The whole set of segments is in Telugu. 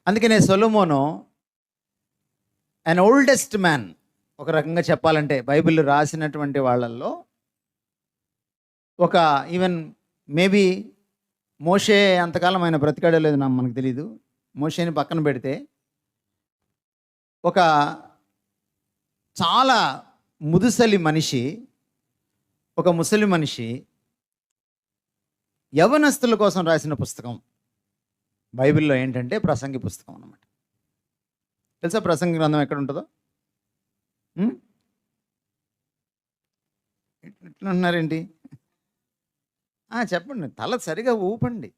అందుకనే సొలొమోను అన్ ఓల్డెస్ట్ మ్యాన్, ఒక రకంగా చెప్పాలంటే బైబిల్ రాసినటువంటి వాళ్ళల్లో ఒక ఈవెన్ మేబీ మోషే అంతకాలం ఆయన బ్రతికాడో లేదు మనకు తెలీదు. మోషేని పక్కన పెడితే ఒక చాలా ముదుసలి మనిషి, ఒక ముసలి మనిషి యవనస్తుల కోసం రాసిన పుస్తకం బైబిల్లో ఏంటంటే ప్రసంగి పుస్తకం అన్నమాట. తెలుసా ప్రసంగి గ్రంథం ఎక్కడ ఉంటుందో? ఎట్లా ఉన్నారేంటి? చెప్పండి, తల సరిగా ఊపండి.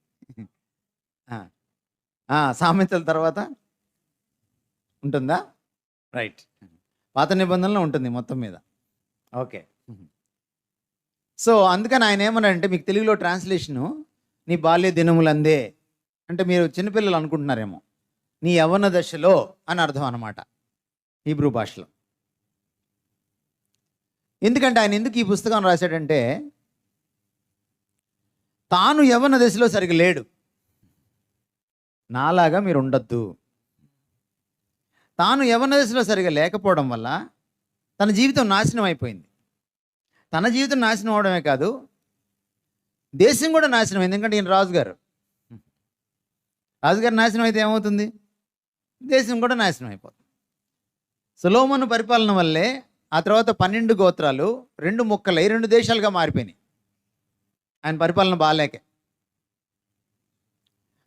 సామెతల తర్వాత ఉంటుందా? రైట్, పాత నిబంధనలో ఉంటుంది మొత్తం మీద. ఓకే, సో అందుకని ఆయన ఏమన్నాడంటే, మీకు తెలుగులో ట్రాన్స్లేషను నీ బాల్య దినములందే అంటే మీరు చిన్నపిల్లలు అనుకుంటున్నారేమో, నీ యవ్వన దశలో అని అర్థం అన్నమాట హీబ్రూ భాషలో. ఎందుకంటే ఆయన ఎందుకు ఈ పుస్తకం రాశాడంటే, తాను యవ్వన దశలో సరిగ్గా లేడు, నాలాగా మీరు ఉండొద్దు. తాను యవ్వన దశలో సరిగా లేకపోవడం వల్ల తన జీవితం నాశనం అయిపోయింది. తన జీవితం నాశనం అవడమే కాదు, దేశం కూడా నాశనం అయింది. ఎందుకంటే ఈయన రాజుగారు నాశనం అయితే ఏమవుతుంది? దేశం కూడా నాశనం అయిపోతుంది. సొలొమోను పరిపాలన వల్లే ఆ తర్వాత 12 గోత్రాలు 2 ముక్కలై 2 దేశాలుగా మారిపోయినాయి. ఆయన పరిపాలన బాగాలేక,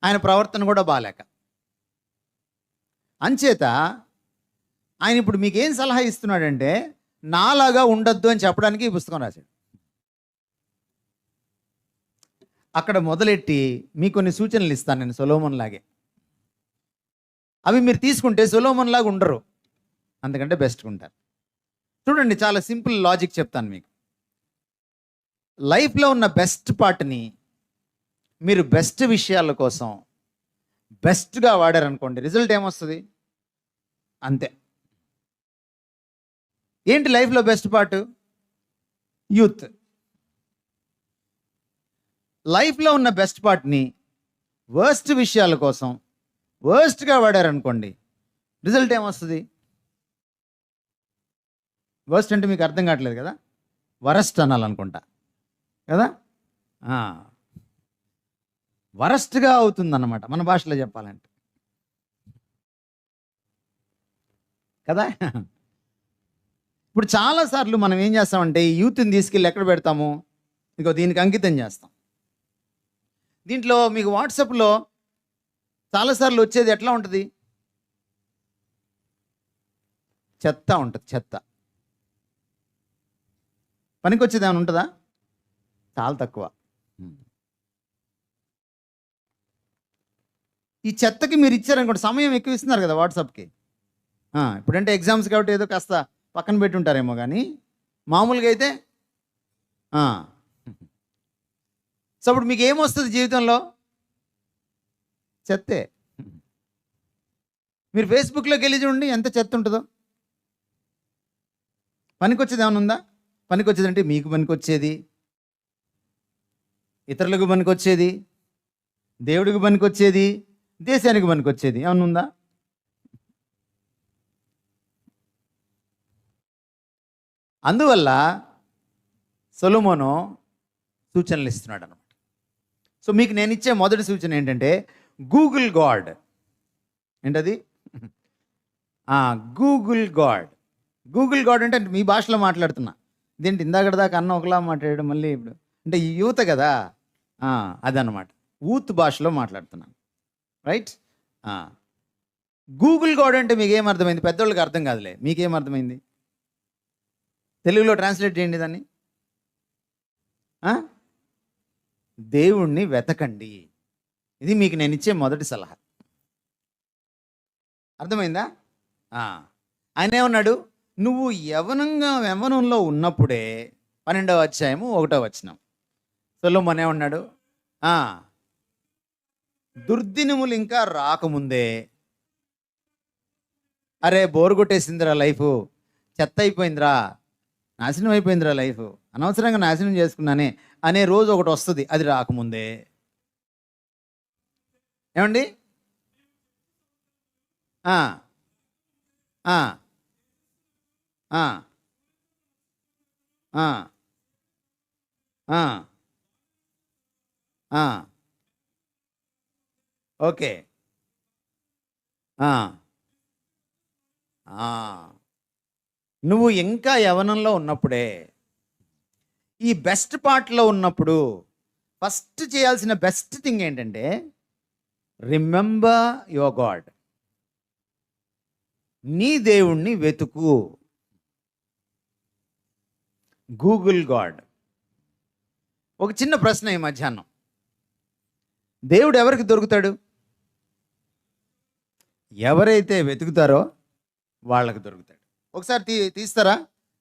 ఆయన ప్రవర్తన కూడా బాగాలేక. అంచేత ఆయన ఇప్పుడు మీకేం సలహా ఇస్తున్నాడంటే, నాలాగా ఉండొద్దు అని చెప్పడానికి ఈ పుస్తకం రాశాడు. అక్కడ మొదలెట్టి మీకు కొన్ని సూచనలు ఇస్తాను నేను సొలొమోన్ లాగే. అవి మీరు తీసుకుంటే సొలొమోన్ లాగా ఉండరు, అందుకంటే బెస్ట్గా ఉంటారు. చూడండి, చాలా సింపుల్ లాజిక్ చెప్తాను మీకు. లైఫ్లో ఉన్న బెస్ట్ పార్ట్ని మీరు బెస్ట్ విషయాల కోసం బెస్ట్గా వాడారనుకోండి, రిజల్ట్ ఏమొస్తుంది? అంతే. ఏంటి లైఫ్లో బెస్ట్ పార్ట్? యూత్. లైఫ్లో ఉన్న బెస్ట్ పార్ట్ని వర్స్ట్ విషయాల కోసం వర్స్ట్గా వాడారనుకోండి, రిజల్ట్ ఏమొస్తుంది? వర్స్ట్ అంటే మీకు అర్థం కావట్లేదు కదా, వరస్ట్ అనాలనుకుంటా కదా. వరస్ట్గా అవుతుందన్నమాట మన భాషలో చెప్పాలంటే కదా. ఇప్పుడు చాలాసార్లు మనం ఏం చేస్తామంటే, ఈ యూత్ని తీసుకెళ్ళి ఎక్కడ పెడతాము? ఇంకో దీనికి అంకితం చేస్తాం. దీంట్లో మీకు వాట్సాప్లో చాలాసార్లు వచ్చేది ఎట్లా ఉంటుంది? చెత్త ఉంటుంది, చెత్త. పనికొచ్చేది ఏమైనా ఉంటుందా? చాలా తక్కువ. ఈ చెత్తకి మీరు ఇచ్చారనుకోండి, సమయం ఎక్కువ ఇస్తున్నారు కదా వాట్సాప్కి. ఇప్పుడంటే ఎగ్జామ్స్ కాబట్టి ఏదో కాస్త పక్కన పెట్టి ఉంటారేమో, కానీ మామూలుగా అయితే సో అప్పుడు మీకు ఏమొస్తుంది జీవితంలో? చెత్తే. మీరు ఫేస్బుక్లోకి వెళ్ళి చూడండి ఎంత చెత్త ఉంటుందో. పనికొచ్చేది ఏమైనా ఉందా? పనికొచ్చేది అంటే మీకు పనికొచ్చేది, ఇతరులకు పనికొచ్చేది, దేవుడికి పనికొచ్చేది, దేశానికి పనికొచ్చేది ఏమన్నా ఉందా? అందువల్ల సొలొమోను సూచనలు ఇస్తున్నాడు అన్నమాట. సో మీకు నేను ఇచ్చే మొదటి సూచన ఏంటంటే, గూగుల్ గాడ్. ఏంటది? Google God. గూగుల్ గాడ్ అంటే మీ భాషలో మాట్లాడుతున్నా. ఇదేంటి ఇందాక దాకా అన్న ఒకలా మాట్లాడాడు, మళ్ళీ ఇప్పుడు అంటే ఈ యువత కదా, అదనమాట. యూత్ భాషలో మాట్లాడుతున్నాను, రైట్. గూగుల్ గాడ్ అంటే మీకు ఏమర్థమైంది? పెద్దోళ్ళకి అర్థం కాదులే, మీకేం అర్థమైంది? తెలుగులో ట్రాన్స్లేట్ చేయండి దాన్ని. దేవుణ్ణి వెతకండి. ఇది మీకు నేను ఇచ్చే మొదటి సలహా. అర్థమైందా? ఆయన ఏమన్నాడు? నువ్వు యవ్వనంలో ఉన్నప్పుడే 12వ అధ్యాయము 1వ వచనం సొలొమోను ఏమన్నాడు? దుర్దినములు ఇంకా రాకముందే, అరే బోరు కొట్టేసిందిరా లైఫ్, చెత్త అయిపోయిందిరా, నాశనం అయిపోయిందిరా లైఫ్, అనవసరంగా నాశనం చేసుకున్నానే అనే రోజు ఒకటి వస్తుంది. అది రాకముందే. ఏమండి? ఆ, ఆ, ఆ, ఆ, ఆ, ఆ, ఓకే. ఆ, ఆ. నువ్వు ఇంకా యవనంలో ఉన్నప్పుడే, ఈ బెస్ట్ పార్ట్లో ఉన్నప్పుడు ఫస్ట్ చేయాల్సిన బెస్ట్ థింగ్ ఏంటంటే రిమెంబర్ యువర్ గాడ్. నీ దేవుణ్ణి వెతుకు. Google God. ఒక చిన్న ప్రశ్న ఈ మధ్యాహ్నం, దేవుడు ఎవరికి దొరుకుతాడు? ఎవరైతే వెతుకుతారో వాళ్ళకి దొరుకుతాడు. ఒకసారి తీస్తారా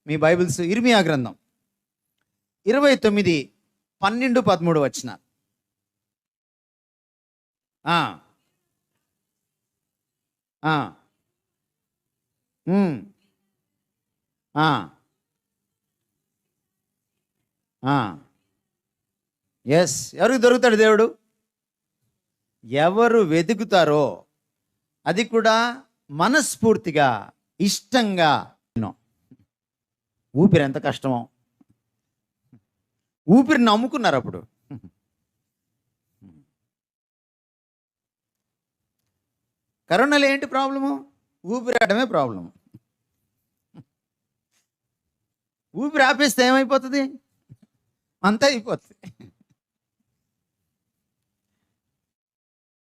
మీ బైబిల్స్? ఇర్మియా గ్రంథం 29:12-13 వచ్చిన. ఎస్, ఎవరికి దొరుకుతాడు దేవుడు? ఎవరు వెతుకుతారో, అది కూడా మనస్ఫూర్తిగా, ఇష్టంగా. ఊపిరి ఎంత కష్టమో, ఊపిరిని నమ్ముకున్నారు అప్పుడు. కరోనాలో ఏంటి ప్రాబ్లము? ఊపిరి ఆడమే ప్రాబ్లము. ఊపిరి ఆపేస్తే ఏమైపోతుంది? అంతా అయిపోతుంది.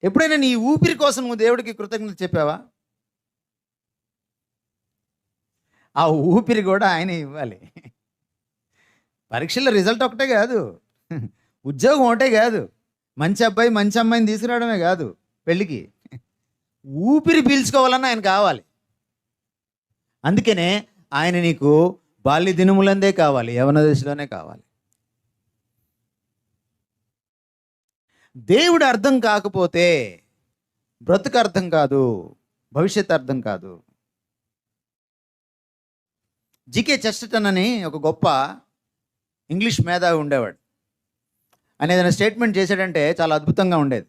ఎప్పుడైనా నీ ఊపిరి కోసం నువ్వు దేవుడికి కృతజ్ఞత చెప్పావా? ఆ ఊపిరి కూడా ఆయన ఇవ్వాలి. పరీక్షల రిజల్ట్ ఒకటే కాదు, ఉద్యోగం ఒకటే కాదు, మంచి అబ్బాయి మంచి అమ్మాయిని తీసుకురావడమే కాదు, పెళ్ళికి ఊపిరి పీల్చుకోవాలన్నా ఆయన కావాలి. అందుకనే ఆయన నీకు బాల్య దినములందే కావాలి, యవన దశలోనే కావాలి. దేవుడు అర్థం కాకపోతే బ్రతుకు అర్థం కాదు, భవిష్యత్ అర్థం కాదు. జికే చెస్టర్టన్ అని ఒక గొప్ప ఇంగ్లీష్ మేధావి ఉండేవాడు. ఆయన ఏదైనా స్టేట్మెంట్ చేశాడంటే చాలా అద్భుతంగా ఉండేది.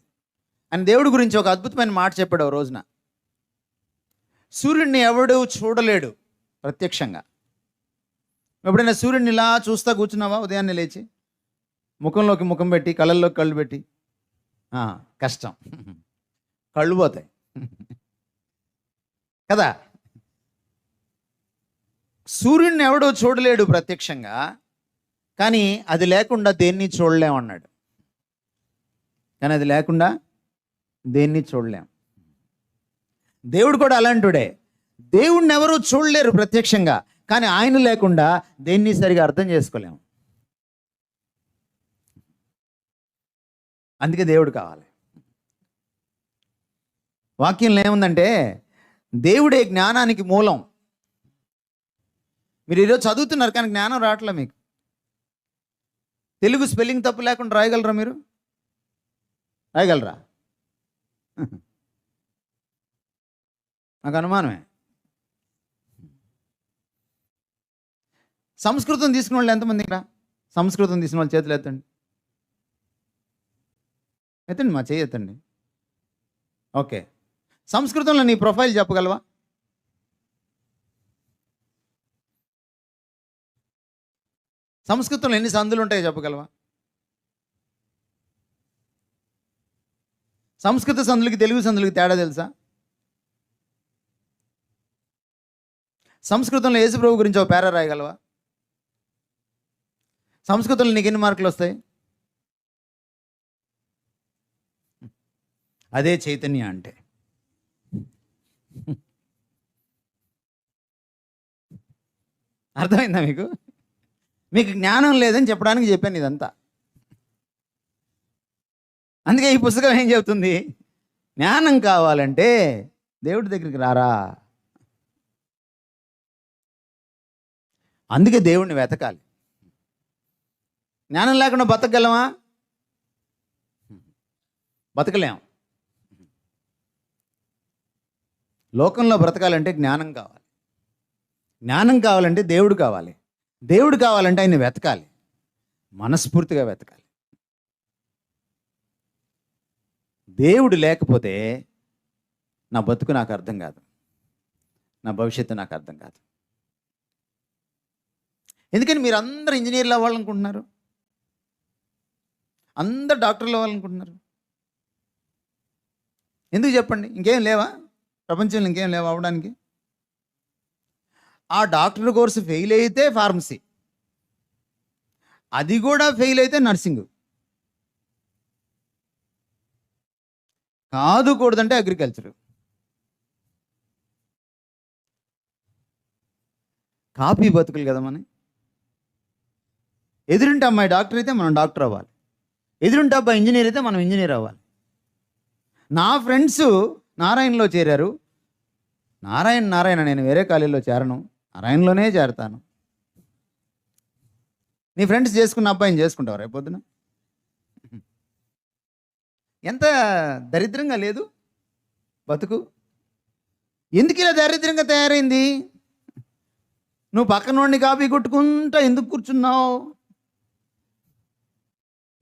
ఆయన దేవుడి గురించి ఒక అద్భుతమైన మాట చెప్పాడు ఓ రోజున. సూర్యుడిని ఎవడు చూడలేడు ప్రత్యక్షంగా. ఎప్పుడైనా సూర్యుడిని ఇలా చూస్తా కూర్చున్నావా? ఉదయాన్నే లేచి ముఖంలోకి ముఖం పెట్టి, కళ్ళల్లోకి కళ్ళు పెట్టి? కష్టం, కళ్ళు పోతాయి కదా. సూర్యుడిని ఎవడో చూడలేడు ప్రత్యక్షంగా, కానీ అది లేకుండా దేన్ని చూడలేమన్నాడు. కానీ అది లేకుండా దేన్ని చూడలేం. దేవుడు కూడా అలాంటిడే. దేవుడిని ఎవరూ చూడలేరు ప్రత్యక్షంగా, కానీ ఆయన లేకుండా దేన్ని సరిగా అర్థం చేసుకోలేము. అందుకే దేవుడు కావాలి. వాక్యంలో ఏముందంటే దేవుడే జ్ఞానానికి మూలం. మీరు ఈరోజు చదువుతున్నారు కానీ జ్ఞానం రావట్లే మీకు. తెలుగు స్పెల్లింగ్ తప్పు లేకుండా రాయగలరా? మీరు రాయగలరా? నాకు అనుమానమే. సంస్కృతం తీసుకున్న వాళ్ళు ఎంతమంది ఇక్కడ? సంస్కృతం తీసుకున్న వాళ్ళు చేతులు ఎత్తండి. ఎత్తండి, మా చేయి ఎత్తండి. ఓకే, సంస్కృతంలో నీ ప్రొఫైల్ చెప్పగలవా? సంస్కృతంలో ఎన్ని సందులు ఉంటాయో చెప్పగలవా? సంస్కృత సందులకి తెలుగు సందులకి తేడా తెలుసా? సంస్కృతంలో యేసుప్రభు గురించి ఒక పేరా రాయగలవా? సంస్కృతంలో నీకు ఎన్ని మార్కులు వస్తాయి? అదే చైతన్య అంటే. అర్థమైందా మీకు? మీకు జ్ఞానం లేదని చెప్పడానికి చెప్పాను ఇదంతా. అందుకే ఈ పుస్తకం ఏం చెబుతుంది? జ్ఞానం కావాలంటే దేవుడి దగ్గరికి రారా. అందుకే దేవుడిని వెతకాలి. జ్ఞానం లేకుండా బతకగలమా? బతకలేం. లోకంలో బ్రతకాలంటే జ్ఞానం కావాలి. జ్ఞానం కావాలంటే దేవుడు కావాలి. దేవుడు కావాలంటే ఆయన వెతకాలి, మనస్ఫూర్తిగా వెతకాలి. దేవుడు లేకపోతే నా బతుకు నాకు అర్థం కాదు, నా భవిష్యత్తు నాకు అర్థం కాదు. ఎందుకని మీరు అందరూ ఇంజనీర్లు అవ్వాలనుకుంటున్నారు, అందరు డాక్టర్లు అవ్వాలనుకుంటున్నారు? ఎందుకు చెప్పండి? ఇంకేం లేవా ప్రపంచంలో? ఇంకేం లేవా అవ్వడానికి? ఆ డాక్టర్ కోర్సు ఫెయిల్ అయితే ఫార్మసీ, అది కూడా ఫెయిల్ అయితే నర్సింగ్, కాదు కూడదంటే అగ్రికల్చర్. కాపీ బతుకులు కదా మన. ఎదురుంటే అమ్మాయి డాక్టర్ అయితే మనం డాక్టర్ అవ్వాలి, ఎదురుంటే అబ్బాయి ఇంజనీర్ అయితే మనం ఇంజనీర్ అవ్వాలి. నా ఫ్రెండ్స్ నారాయణలో చేరారు. నారాయణ నేను వేరే కాలేజీలో చేరను, నారాయణలోనే చేరతాను. నీ ఫ్రెండ్స్ చేసుకున్న అబ్బాయిని చేసుకుంటావు రేపు పొద్దున? ఎంత దరిద్రంగా లేదు బతుకు? ఎందుకు ఇలా దరిద్రంగా తయారైంది? నువ్వు పక్కనోడిని కాపీ కొట్టుకుంటా ఎందుకు కూర్చున్నావు?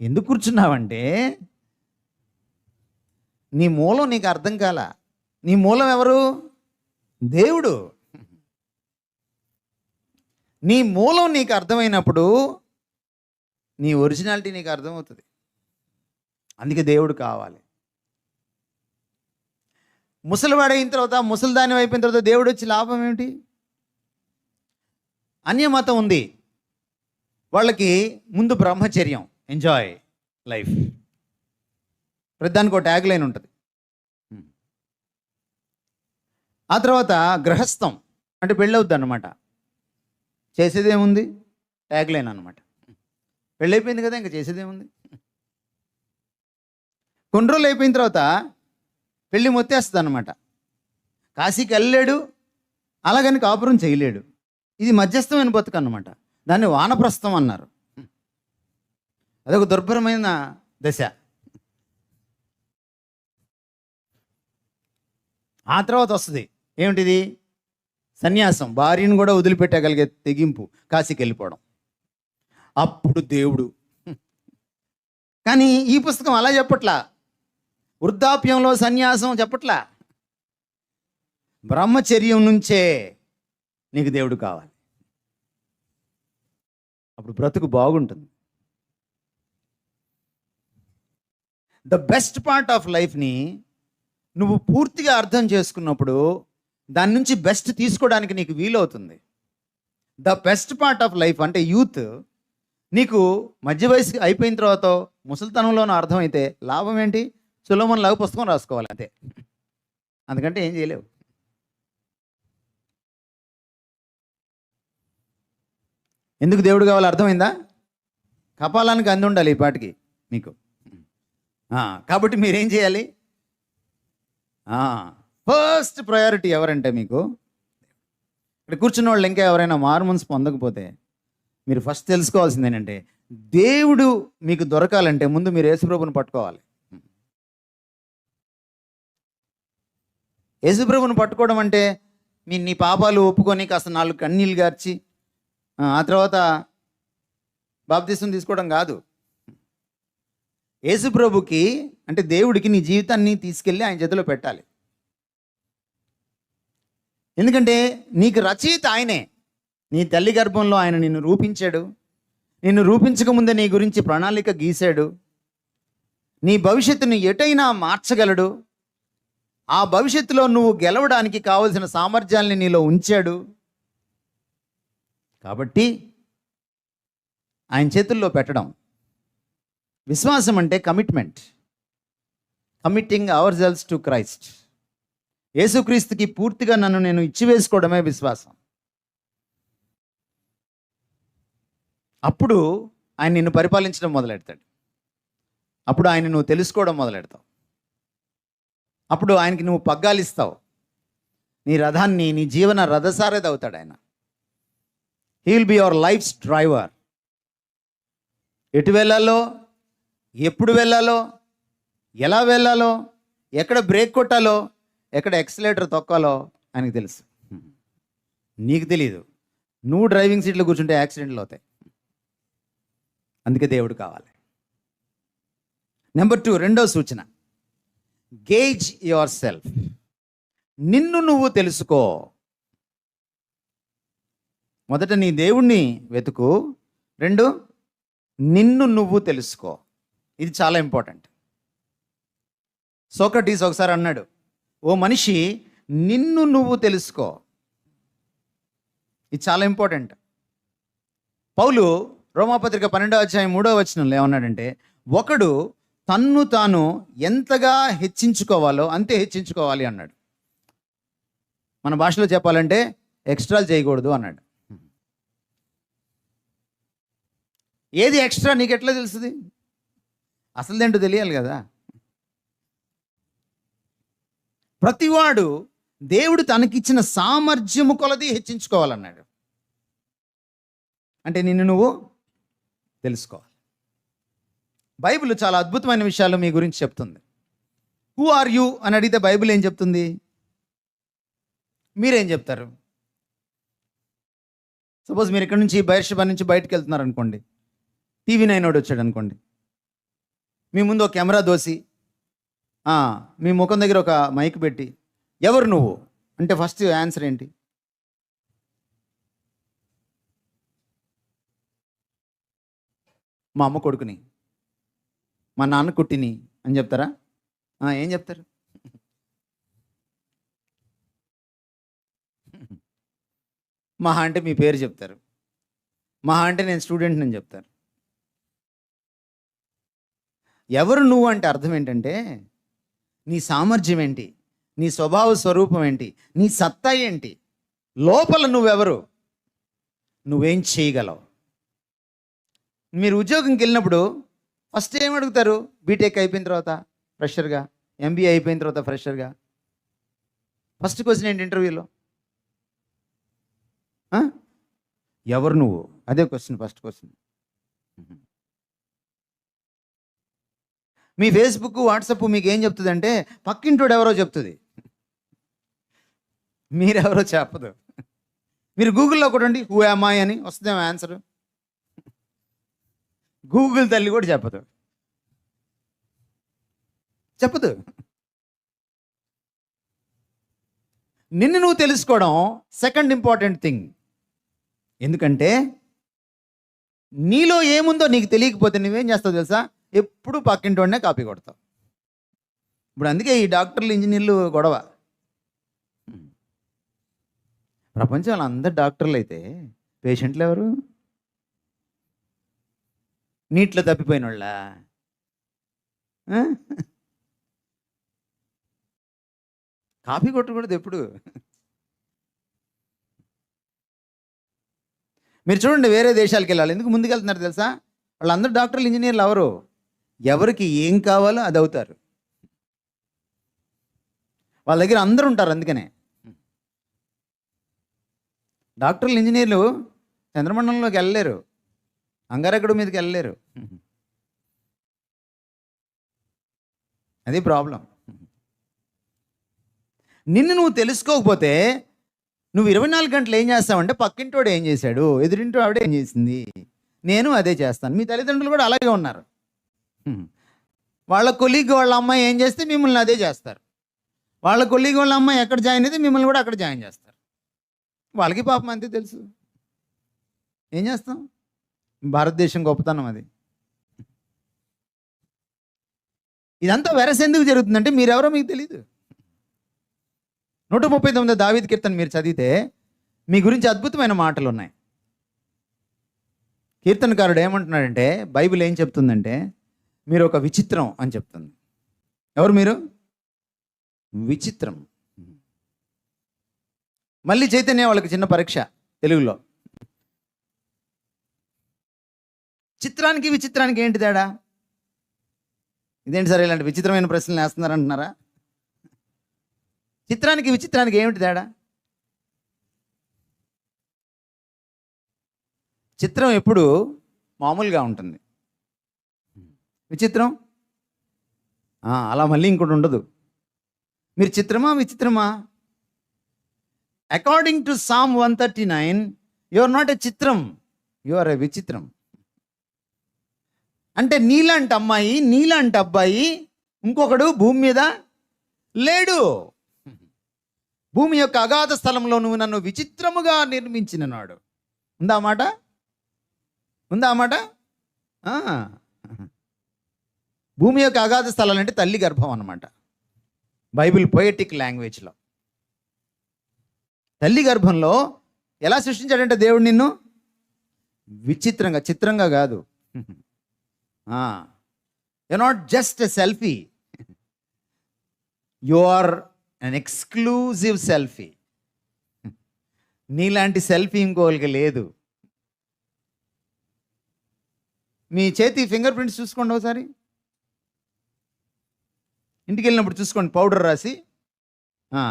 ఎందుకు కూర్చున్నావంటే నీ మూలం నీకు అర్థం కాల. నీ మూలం ఎవరు? దేవుడు. నీ మూలం నీకు అర్థమైనప్పుడు నీ ఒరిజినాలిటీ నీకు అర్థమవుతుంది. అందుకే దేవుడు కావాలి. ముసలివాడైన తర్వాత, ముసలిదాని అయిపోయిన తర్వాత దేవుడు వచ్చి లాభం ఏమిటి? అన్యమతం ఉంది వాళ్ళకి, ముందు బ్రహ్మచర్యం, ఎంజాయ్ లైఫ్. ప్రతిదానికి ఒక ట్యాగ్ లైన్ ఉంటుంది. ఆ తర్వాత గృహస్థం అంటే పెళ్ళవుద్ది అన్నమాట. చేసేదేముంది? ట్యాగ్ లైన్ అనమాట. పెళ్ళైపోయింది కదా, ఇంకా చేసేదేముంది? కొన్ని రోజులు అయిపోయిన తర్వాత పెళ్ళి మొత్తేస్తుంది అనమాట. కాశీకి వెళ్ళలేడు, అలాగని కాపురం చేయలేడు. ఇది మధ్యస్థమైన బతుకు అన్నమాట. దాన్ని వానప్రస్థం అన్నారు. అదొక దుర్భరమైన దశ. ఆ తర్వాత వస్తుంది ఏమిటిది? సన్యాసం. భార్యను కూడా వదిలిపెట్టగలిగే తెగింపు, కాశీకి వెళ్ళిపోవడం. అప్పుడు దేవుడు. కానీ ఈ పుస్తకం అలా చెప్పట్లా. వృద్ధాప్యంలో సన్యాసం చెప్పట్లా. బ్రహ్మచర్యం నుంచే నీకు దేవుడు కావాలి. అప్పుడు బ్రతుకు బాగుంటుంది. ద బెస్ట్ పార్ట్ ఆఫ్ లైఫ్ని నువ్వు పూర్తిగా అర్థం చేసుకున్నప్పుడు దాని నుంచి బెస్ట్ తీసుకోవడానికి నీకు వీలవుతుంది. The best part of life అంటే యూత్ నీకు మధ్య వయసు అయిపోయిన తర్వాత ముసలితనంలోనూ అర్థమైతే లాభం ఏంటి? సులభం లాగా పుస్తకం రాసుకోవాలి అంతే, అందుకంటే ఏం చేయలేవు. ఎందుకు దేవుడు కావాలి అర్థమైందా? కపాలానికి అంది ఉండాలి ఈ పాటికి మీకు. కాబట్టి మీరేం చేయాలి? ఫస్ట్ ప్రయారిటీ ఎవరంటే మీకు ఇక్కడ కూర్చున్న వాళ్ళు ఇంకా ఎవరైనా మారుమనసు పొందకపోతే మీరు ఫస్ట్ తెలుసుకోవాల్సింది ఏంటంటే, దేవుడు మీకు దొరకాలంటే ముందు మీరు యేసుప్రభుని పట్టుకోవాలి. యేసుప్రభుని పట్టుకోవడం అంటే నీ పాపాలు ఒప్పుకొని కాస్త 4 కన్నీళ్ళు గార్చి ఆ తర్వాత బాప్తిసం తీసుకోవడం కాదు. యేసుప్రభుకి అంటే దేవుడికి నీ జీవితాన్ని తీసుకెళ్ళి ఆయన చేతిలో పెట్టాలి. ఎందుకంటే నీకు రచయిత ఆయనే. నీ తల్లి గర్భంలో ఆయన నిన్ను రూపించాడు. నిన్ను రూపించకముందే నీ గురించి ప్రణాళిక గీశాడు. నీ భవిష్యత్తును ఎటైనా మార్చగలడు. ఆ భవిష్యత్తులో నువ్వు గెలవడానికి కావలసిన సామర్థ్యాల్ని నీలో ఉంచాడు. కాబట్టి ఆయన చేతుల్లో పెట్టడం. విశ్వాసం అంటే commitment, committing our selves to Christ. యేసుక్రీస్తుకి పూర్తిగా నన్ను నేను ఇచ్చివేసుకోవడమే విశ్వాసం. అప్పుడు ఆయన నిన్ను పరిపాలించడం మొదలెడతాడు. అప్పుడు ఆయన నువ్వు తెలుసుకోవడం మొదలెడతావు. అప్పుడు ఆయనకి నువ్వు పగ్గాలిస్తావు. నీ రథాన్ని, నీ జీవన రథసారథి అవుతాడు ఆయన. He will be your life's driver. ఎటు వెళ్ళాలో, ఎప్పుడు వెళ్ళాలో, ఎలా వెళ్ళాలో, ఎక్కడ బ్రేక్ కొట్టాలో, ఎక్కడ ఎక్సలేటర్ తొక్కాలో ఆయనకు తెలుసు. నీకు తెలియదు. నువ్వు డ్రైవింగ్ సీట్లో కూర్చుంటే యాక్సిడెంట్లు అవుతాయి. అందుకే దేవుడు కావాలి. నెంబర్ 2, రెండో సూచన, గేజ్ యువర్ సెల్ఫ్. నిన్ను నువ్వు తెలుసుకో. మొదట నీ దేవుణ్ణి వెతుకు, 2 నిన్ను నువ్వు తెలుసుకో. ఇది చాలా ఇంపార్టెంట్. సోక్రటీస్ ఒకసారి అన్నాడు, ఓ మనిషి నిన్ను నువ్వు తెలుసుకో. ఇది చాలా ఇంపార్టెంట్. పౌలు రోమాపత్రిక 12వ అధ్యాయం 3వ వచనంలో ఏమన్నాడంటే, ఒకడు తన్ను తాను ఎంతగా హెచ్చించుకోవాలో అంతే హెచ్చించుకోవాలి అన్నాడు. మన భాషలో చెప్పాలంటే ఎక్స్ట్రాలు చేయకూడదు అన్నాడు. ఏది ఎక్స్ట్రా నీకు ఎట్లా తెలుస్తుంది? అసలుదేంటో తెలియాలి కదా. ప్రతివాడు దేవుడు తనకిచ్చిన సామర్థ్యము కొలది హెచ్చించుకోవాలన్నాడు. అంటే నిన్ను నువ్వు తెలుసుకోవాలి. బైబిల్ చాలా అద్భుతమైన విషయాలు మీ గురించి చెప్తుంది. హూ ఆర్ యూ అని అడిగితే బైబిల్ ఏం చెప్తుంది? మీరేం చెప్తారు? సపోజ్ మీరు ఇక్కడ నుంచి బైర్షబా నుంచి బయటకు వెళ్తున్నారు అనుకోండి, TV9 వాడు వచ్చాడు అనుకోండి, మీ ముందు ఒక కెమెరా దోసి మీ ముఖం దగ్గర ఒక మైక్ పెట్టి, ఎవరు నువ్వు అంటే ఫస్ట్ ఆన్సర్ ఏంటి? మా అమ్మ కొడుకుని, మా నాన్న కుట్టిని అని చెప్తారా? ఏం చెప్తారు? మహా అంటే మీ పేరు చెప్తారు. మహా అంటే నేను స్టూడెంట్ అని చెప్తారు. ఎవరు నువ్వు అంటే అర్థం ఏంటంటే, నీ సామర్థ్యం ఏంటి, నీ స్వభావ స్వరూపం ఏంటి, నీ సత్తా ఏంటి, లోపల నువ్వెవరు, నువ్వేం చేయగలవు. మీరు ఉద్యోగంకి వెళ్ళినప్పుడు ఫస్ట్ ఏం అడుగుతారు? బీటెక్ అయిపోయిన తర్వాత ఫ్రెషర్గా, MBA అయిపోయిన తర్వాత ఫ్రెషర్గా ఫస్ట్ క్వశ్చన్ ఏంటి ఇంటర్వ్యూలో? ఎవరు నువ్వు? అదే క్వశ్చన్, ఫస్ట్ క్వశ్చన్. మీ ఫేస్బుక్, వాట్సాప్ మీకు ఏం చెప్తుందంటే పక్కింటోడు ఎవరో చెప్తుంది, మీరెవరో చెప్పదు. మీరు గూగుల్లో కొట్టండి హూ యామ్ ఐ అని, వస్తుందేమో ఆన్సర్. గూగుల్ తల్లి కూడా చెప్పదు. నిన్ను నువ్వు తెలుసుకోవడం సెకండ్ ఇంపార్టెంట్ థింగ్. ఎందుకంటే నీలో ఏముందో నీకు తెలియకపోతే నువ్వేం చేస్తావు తెలుసా? ఎప్పుడు పక్కింటోడనే కాపీ కొడతావు. ఇప్పుడు అందుకే ఈ డాక్టర్లు, ఇంజనీర్లు గొడవ. ప్రపంచంలో అందరు డాక్టర్లు అయితే పేషెంట్లు ఎవరు? నీటిలో తప్పిపోయిన వాళ్ళ? కాపీ కొట్టకూడదు ఎప్పుడు. మీరు చూడండి, వేరే దేశాలకు వెళ్ళాలి, ఎందుకు ముందుకెళ్తున్నారు తెలుసా? వాళ్ళందరూ డాక్టర్లు, ఇంజనీర్లు ఎవరు? ఎవరికి ఏం కావాలో అది అవుతారు. వాళ్ళ దగ్గర అందరూ ఉంటారు. అందుకనే డాక్టర్లు, ఇంజనీర్లు చంద్రమండలంలోకి వెళ్ళలేరు, అంగారకుడి మీదకి వెళ్ళలేరు. అది ప్రాబ్లం. నిన్ను నువ్వు తెలుసుకోకపోతే నువ్వు 24 గంటలు ఏం చేస్తావంటే పక్కింటోడు ఏం చేశాడు, ఎదురింటో ఆవిడ ఏం చేసింది, నేను అదే చేస్తాను. మీ తల్లిదండ్రులు కూడా అలాగే ఉన్నారు. వాళ్ళ కొలీగ్ వాళ్ళ అమ్మాయి ఏం చేస్తే మిమ్మల్ని అదే చేస్తారు. వాళ్ళ కొలీగ్ వాళ్ళ అమ్మాయి ఎక్కడ జాయిన్ అయితే మిమ్మల్ని కూడా అక్కడ జాయిన్ చేస్తారు. వాళ్ళకి పాపం అంతే తెలుసు. ఏం చేస్తాం? భారతదేశం గొప్పతనం అది. ఇదంతా వెరస ఎందుకు జరుగుతుందంటే మీరెవరో మీకు తెలీదు. 139 దావీదు కీర్తన మీరు చదివితే మీ గురించి అద్భుతమైన మాటలు ఉన్నాయి. కీర్తనకారుడు ఏమంటున్నాడంటే, బైబిల్ ఏం చెప్తుందంటే మీరు ఒక విచిత్రం అని చెప్తుంది. ఎవరు మీరు? విచిత్రం. మళ్ళీ చైతన్య వాళ్ళకి చిన్న పరీక్ష తెలుగులో. చిత్రానికి విచిత్రానికి ఏంటి తేడా? ఇదేంటి సార్ ఇలాంటి విచిత్రమైన ప్రశ్నలు వేస్తున్నారంటున్నారా? చిత్రానికి విచిత్రానికి ఏమిటి తేడా? చిత్రం ఎప్పుడు మామూలుగా ఉంటుంది, విచిత్రం అలా మళ్ళీ ఇంకోటి ఉండదు. మీరు చిత్రమా విచిత్రమా? According to Psalm 139 you are not a చిత్రం, యు ఆర్ ఎ విచిత్రం. అంటే నీలాంటి అమ్మాయి, నీలాంటి అబ్బాయి ఇంకొకడు భూమి మీద లేడు. భూమి యొక్క అగాధ స్థలంలో నువ్వు నన్ను విచిత్రముగా నిర్మించిన నాడు. ఉందా మాట? ఉందా మాట? భూమి యొక్క అగాధ స్థలాలు అంటే తల్లి గర్భం అన్నమాట, బైబిల్ పొయటిక్ లాంగ్వేజ్లో. తల్లి గర్భంలో ఎలా సృష్టించాడంటే దేవుడు నిన్ను విచిత్రంగా, చిత్రంగా కాదు. You not just a selfie, you are an exclusive selfie. నీలాంటి సెల్ఫీ ఇంకోళ్ళకి లేదు. మీ చేతి ఫింగర్ ప్రింట్స్ చూసుకోండి ఒకసారి, ఇంటికి వెళ్ళినప్పుడు చూసుకోండి, పౌడర్ రాసి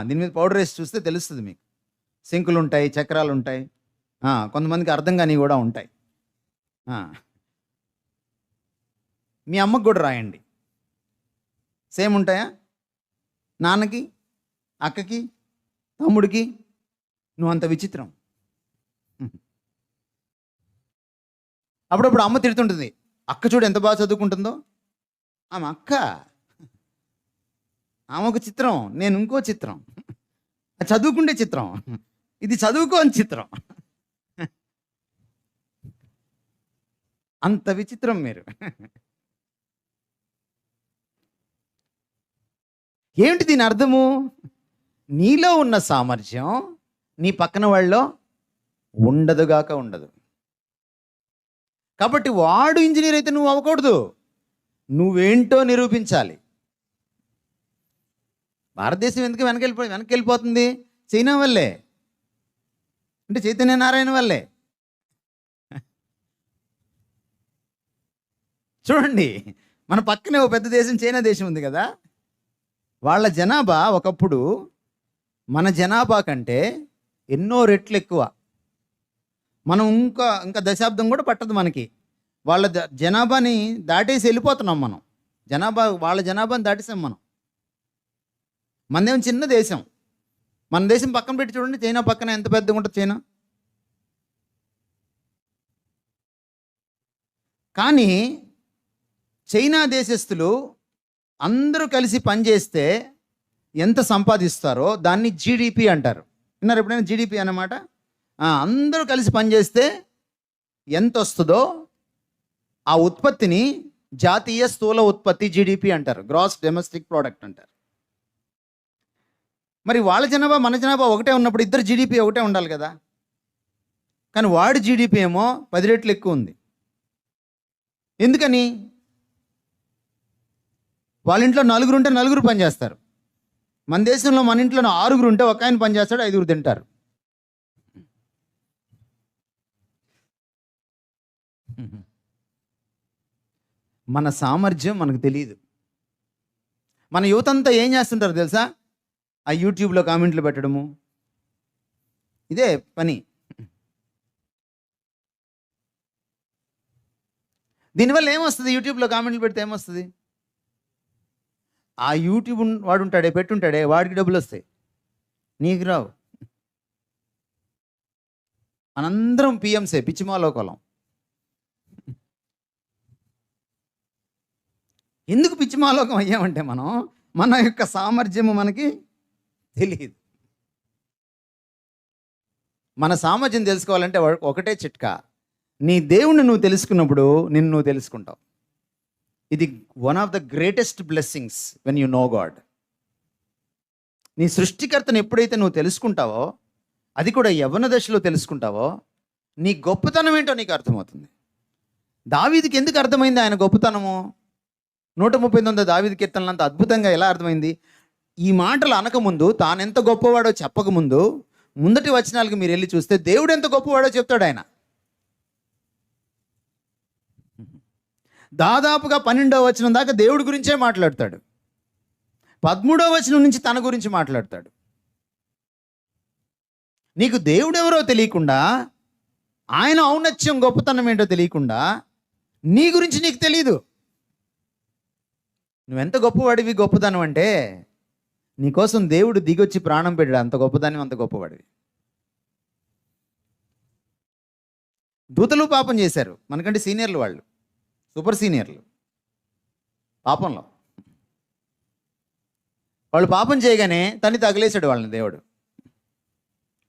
దీని మీద పౌడర్ వేసి చూస్తే తెలుస్తుంది మీకు. సింకులు ఉంటాయి, చక్రాలు ఉంటాయి, కొంతమందికి అర్థం కాని కూడా ఉంటాయి. మీ అమ్మకు కూడా రాయండి, సేమ్ ఉంటాయా? నాన్నకి, అక్కకి, తమ్ముడికి నువ్వు అంత విచిత్రం. అప్పుడప్పుడు అమ్మ తిడుతుంటుంది, అక్క చూడు ఎంత బాగా చదువుకుంటుందో. ఆమె అక్క, ఆమె ఒక చిత్రం, నేను ఇంకో చిత్రం. చదువుకుంటే చిత్రం, ఇది చదువుకోని చిత్రం. అంత విచిత్రం మీరు. ఏమిటి దీని అర్థము? నీలో ఉన్న సామర్థ్యం నీ పక్కన వాళ్ళలో ఉండదుగాక ఉండదు. కాబట్టి వాడు ఇంజనీర్ అయితే నువ్వు అవ్వకూడదు, నువ్వేంటో నిరూపించాలి. భారతదేశం ఎందుకు వెనక్కి వెళ్ళిపోతుంది? చైనా వల్లే, అంటే చైతన్య నారాయణ వల్లే. చూడండి, మన పక్కనే ఒక పెద్ద దేశం చైనా దేశం ఉంది కదా, వాళ్ళ జనాభా ఒకప్పుడు మన జనాభా కంటే ఎన్నో రెట్లు ఎక్కువ. మనం ఇంకా దశాబ్దం కూడా పట్టదు మనకి వాళ్ళ జనాభాని దాటేసి వెళ్ళిపోతున్నాం మనం. వాళ్ళ జనాభాని దాటేసాం మనం. మనదేమో చిన్న దేశం. మన దేశం పక్కన పెట్టి చూడండి, చైనా పక్కన ఎంత పెద్దగా ఉంటుంది చైనా. కానీ చైనా దేశస్తులు అందరూ కలిసి పనిచేస్తే ఎంత సంపాదిస్తారో దాన్ని జీడిపి అంటారు. విన్నారు ఎప్పుడైనా జీడిపి అన్నమాట? అందరూ కలిసి పనిచేస్తే ఎంత వస్తుందో ఆ ఉత్పత్తిని జాతీయ స్థూల ఉత్పత్తి జీడిపి అంటారు, గ్రాస్ డొమెస్టిక్ ప్రోడక్ట్ అంటారు. మరి వాళ్ళ జనాభా మన జనాభా ఒకటే ఉన్నప్పుడు ఇద్దరు జీడిపి ఒకటే ఉండాలి కదా. కానీ వాడి జీడిపి ఏమో 10 రెట్లు ఎక్కువ ఉంది. ఎందుకని? వాళ్ళ ఇంట్లో 4 ఉంటే 4 పనిచేస్తారు. మన దేశంలో మన ఇంట్లో 6 ఉంటే ఒక ఆయన పనిచేస్తాడు, 5 తింటారు. మన సామర్థ్యం మనకు తెలియదు. మన యువత అంతా ఏం చేస్తుంటారు తెలుసా? ఆ యూట్యూబ్లో కామెంట్లు పెట్టడము, ఇదే పని. దీనివల్ల ఏమొస్తుంది? యూట్యూబ్లో కామెంట్లు పెడితే ఏమొస్తుంది? ఆ యూట్యూబ్ వాడు ఉంటాడే, పెట్టుంటాడే, వాడికి డబ్బులు వస్తాయి, నీకు రావు. మనందరం పిఎంసే, పిచ్చిమాలోకలం. ఎందుకు పిచ్చిమాలోకం అయ్యామంటే మన యొక్క సామర్థ్యము మనకి తెలియదు. మన సామర్థ్యం తెలుసుకోవాలంటే ఒకటే చిట్కా, నీ దేవుణ్ణి నువ్వు తెలుసుకున్నప్పుడు నిన్ను నువ్వు తెలుసుకుంటావు. ఇది one of the greatest blessings when you know God. నీ సృష్టికర్తను ఎప్పుడైతే నువ్వు తెలుసుకుంటావో, అది కూడా యవ్వన దశలో తెలుసుకుంటావో, నీ గొప్పతనం ఏంటో నీకు అర్థమవుతుంది. దావీదుకి ఎందుకు అర్థమైంది ఆయన గొప్పతనము? 139 దావీదు కీర్తనలు అంత అద్భుతంగా ఎలా అర్థమైంది? ఈ మాటలు అనకముందు, తానెంత గొప్పవాడో చెప్పకముందు, ముందటి వచనాలకు మీరు వెళ్ళి చూస్తే దేవుడు ఎంత గొప్పవాడో చెప్తాడు ఆయన. దాదాపుగా 12వ వచనం దాకా దేవుడి గురించే మాట్లాడతాడు. 13వ వచనం నుంచి తన గురించి మాట్లాడతాడు. నీకు దేవుడు ఎవరో తెలియకుండా, ఆయన ఔన్నత్యం గొప్పతనం ఏంటో తెలియకుండా, నీ గురించి నీకు తెలియదు. నువ్వెంత గొప్పవాడివి, గొప్పతనం అంటే నీకోసం దేవుడు దిగొచ్చి ప్రాణం పెట్టాడు, అంత గొప్పదాన్ని, అంత గొప్పవాడివి. దూతలు పాపం చేశారు, మనకంటే సీనియర్లు, వాళ్ళు సూపర్ సీనియర్లు పాపంలో. వాళ్ళు పాపం చేయగానే తన్ని తగిలేశాడు వాళ్ళని దేవుడు.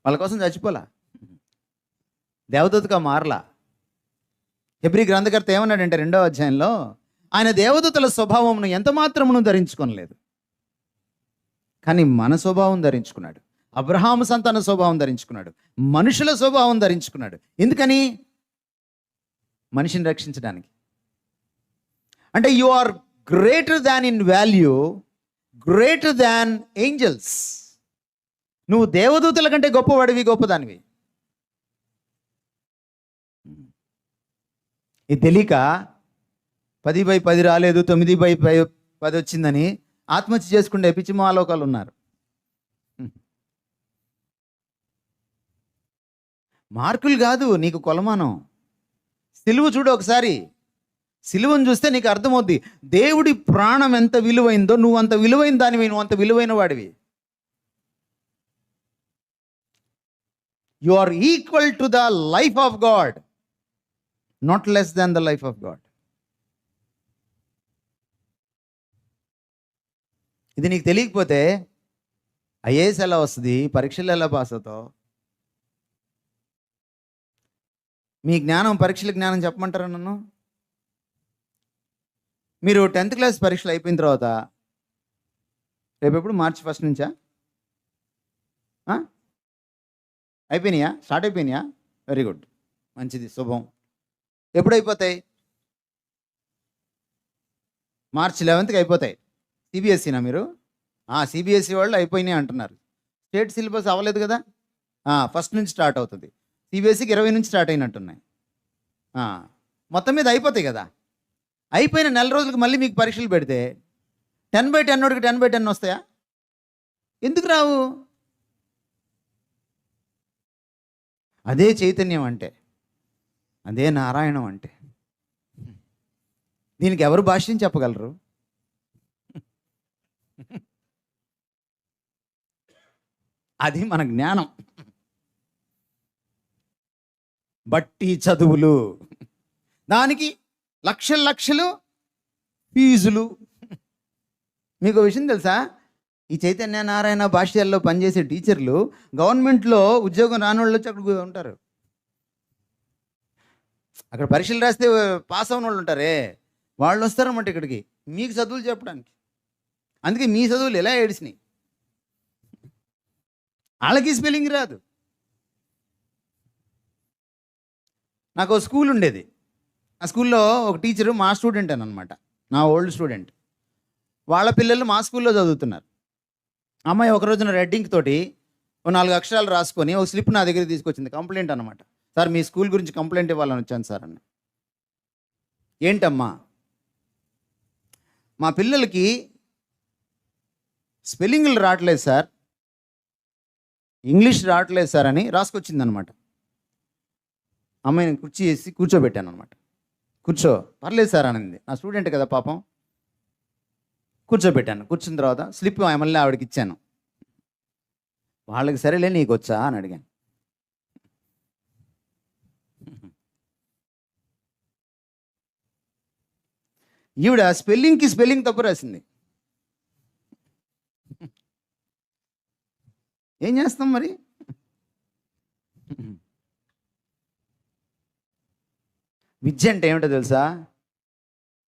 వాళ్ళ కోసం చచ్చిపోలా, దేవదూతగా మారలా. హెబ్రీ గ్రంథకర్త ఏమన్నాడంటే 2వ అధ్యాయంలో, ఆయన దేవదూతల స్వభావమును ఎంత మాత్రమును ధరించుకోనలేదు, కానీ మన స్వభావం ధరించుకున్నాడు. అబ్రహాము సంతాన స్వభావం ధరించుకున్నాడు, మనుషుల స్వభావం ధరించుకున్నాడు. ఎందుకని? మనిషిని రక్షించడానికి. అంటే you are greater than in value, greater than angels. నువ్వు దేవదూతల కంటే గొప్పవాడివి, గొప్పదానివి. ఇది తెలియక 10/10 రాలేదు, 9/10 వచ్చిందని ఆత్మహత్య చేసుకుంటే పిచ్చి మాలోకాలు ఉన్నారు. మార్కులు కాదు నీకు కొలమానం. సిలువ చూడు ఒకసారి, సిలువను చూస్తే నీకు అర్థమవుద్ది దేవుడి ప్రాణం ఎంత విలువైందో. నువ్వు అంత విలువైన దానివి, నువ్వు అంత విలువైన వాడివి. You are equal to the life of God, not less than the life of God. ఇది నీకు తెలియకపోతే ఐఏఎస్ ఎలా వస్తుంది, పరీక్షలు ఎలా పాస్ అవుతావు? మీ జ్ఞానం పరీక్షల జ్ఞానం చెప్పమంటారా నన్ను? మీరు 10th క్లాస్ పరీక్షలు అయిపోయిన తర్వాత రేపు ఎప్పుడు మార్చి 1 నుంచా? అయిపోయినాయా? స్టార్ట్ అయిపోయినాయా? వెరీ గుడ్, మంచిది, శుభం. ఎప్పుడు అయిపోతాయి? మార్చి 11th అయిపోతాయి. సిబిఎస్ఈనా మీరు? సిబిఎస్ఈ వాళ్ళు అయిపోయినాయి అంటున్నారు. స్టేట్ సిలబస్ అవ్వలేదు కదా, 1 నుంచి స్టార్ట్ అవుతుంది. సిబిఎస్ఈకి 20 నుంచి స్టార్ట్ అయినట్టున్నాయి. మొత్తం మీద అయిపోతాయి కదా. అయిపోయిన నెల రోజులకు మళ్ళీ మీకు పరీక్షలు పెడితే 10/10 వాడికి 10/10 వస్తాయా? ఎందుకు రావు? అదే చైతన్యం అంటే, అదే నారాయణం అంటే. దీనికి ఎవరు భాష్యం చెప్పగలరు? అది మన జ్ఞానం. బట్టి చదువులు, దానికి లక్షలు లక్షలు ఫీజులు. మీకు విషయం తెలుసా? ఈ చైతన్య నారాయణ భాష్యాల్లో పనిచేసే టీచర్లు గవర్నమెంట్లో ఉద్యోగం రాని వాళ్ళు వచ్చి అక్కడ ఉంటారు. అక్కడ పరీక్షలు రాస్తే పాస్ అయిన వాళ్ళు ఉంటారే, వాళ్ళు వస్తారన్నమాట ఇక్కడికి మీకు చదువులు చెప్పడానికి. అందుకే మీ చదువులు ఎలా ఏడిసినాయి. వాళ్ళకి స్పెల్లింగ్ రాదు. నాకు ఒక స్కూల్ ఉండేది. ఆ స్కూల్లో ఒక టీచరు మా స్టూడెంట్ అనమాట, నా ఓల్డ్ స్టూడెంట్. వాళ్ళ పిల్లలు మా స్కూల్లో చదువుతున్నారు. అమ్మాయి ఒక రోజున రెడ్డింగ్ తోటి 4 అక్షరాలు రాసుకొని ఒక స్లిప్ నా దగ్గర తీసుకొచ్చింది. కంప్లైంట్ అనమాట. సార్ మీ స్కూల్ గురించి కంప్లైంట్ ఇవ్వాలని వచ్చాను సార్ అని. ఏంటమ్మా? మా పిల్లలకి స్పెల్లింగ్లు రావట్లేదు సార్, ఇంగ్లీష్ రావట్లేదు సార్ అని రాసుకొచ్చింది అనమాట. అమ్మాయిని కుర్చీ వేసి కూర్చోబెట్టాను అనమాట. కూర్చో, పర్లేదు సార్ అనింది. నా స్టూడెంట్ కదా పాపం. కూర్చోబెట్టాను. కూర్చున్న తర్వాత స్లిప్ మళ్ళీ ఆవిడకి ఇచ్చాను. వాళ్ళకి సరేలే నీకు వచ్చా అని అడిగాను. ఈవిడ స్పెల్లింగ్కి స్పెల్లింగ్ తప్పు రాసింది. ఏం చేస్తాం మరి? విద్య అంటే ఏమిటో తెలుసా?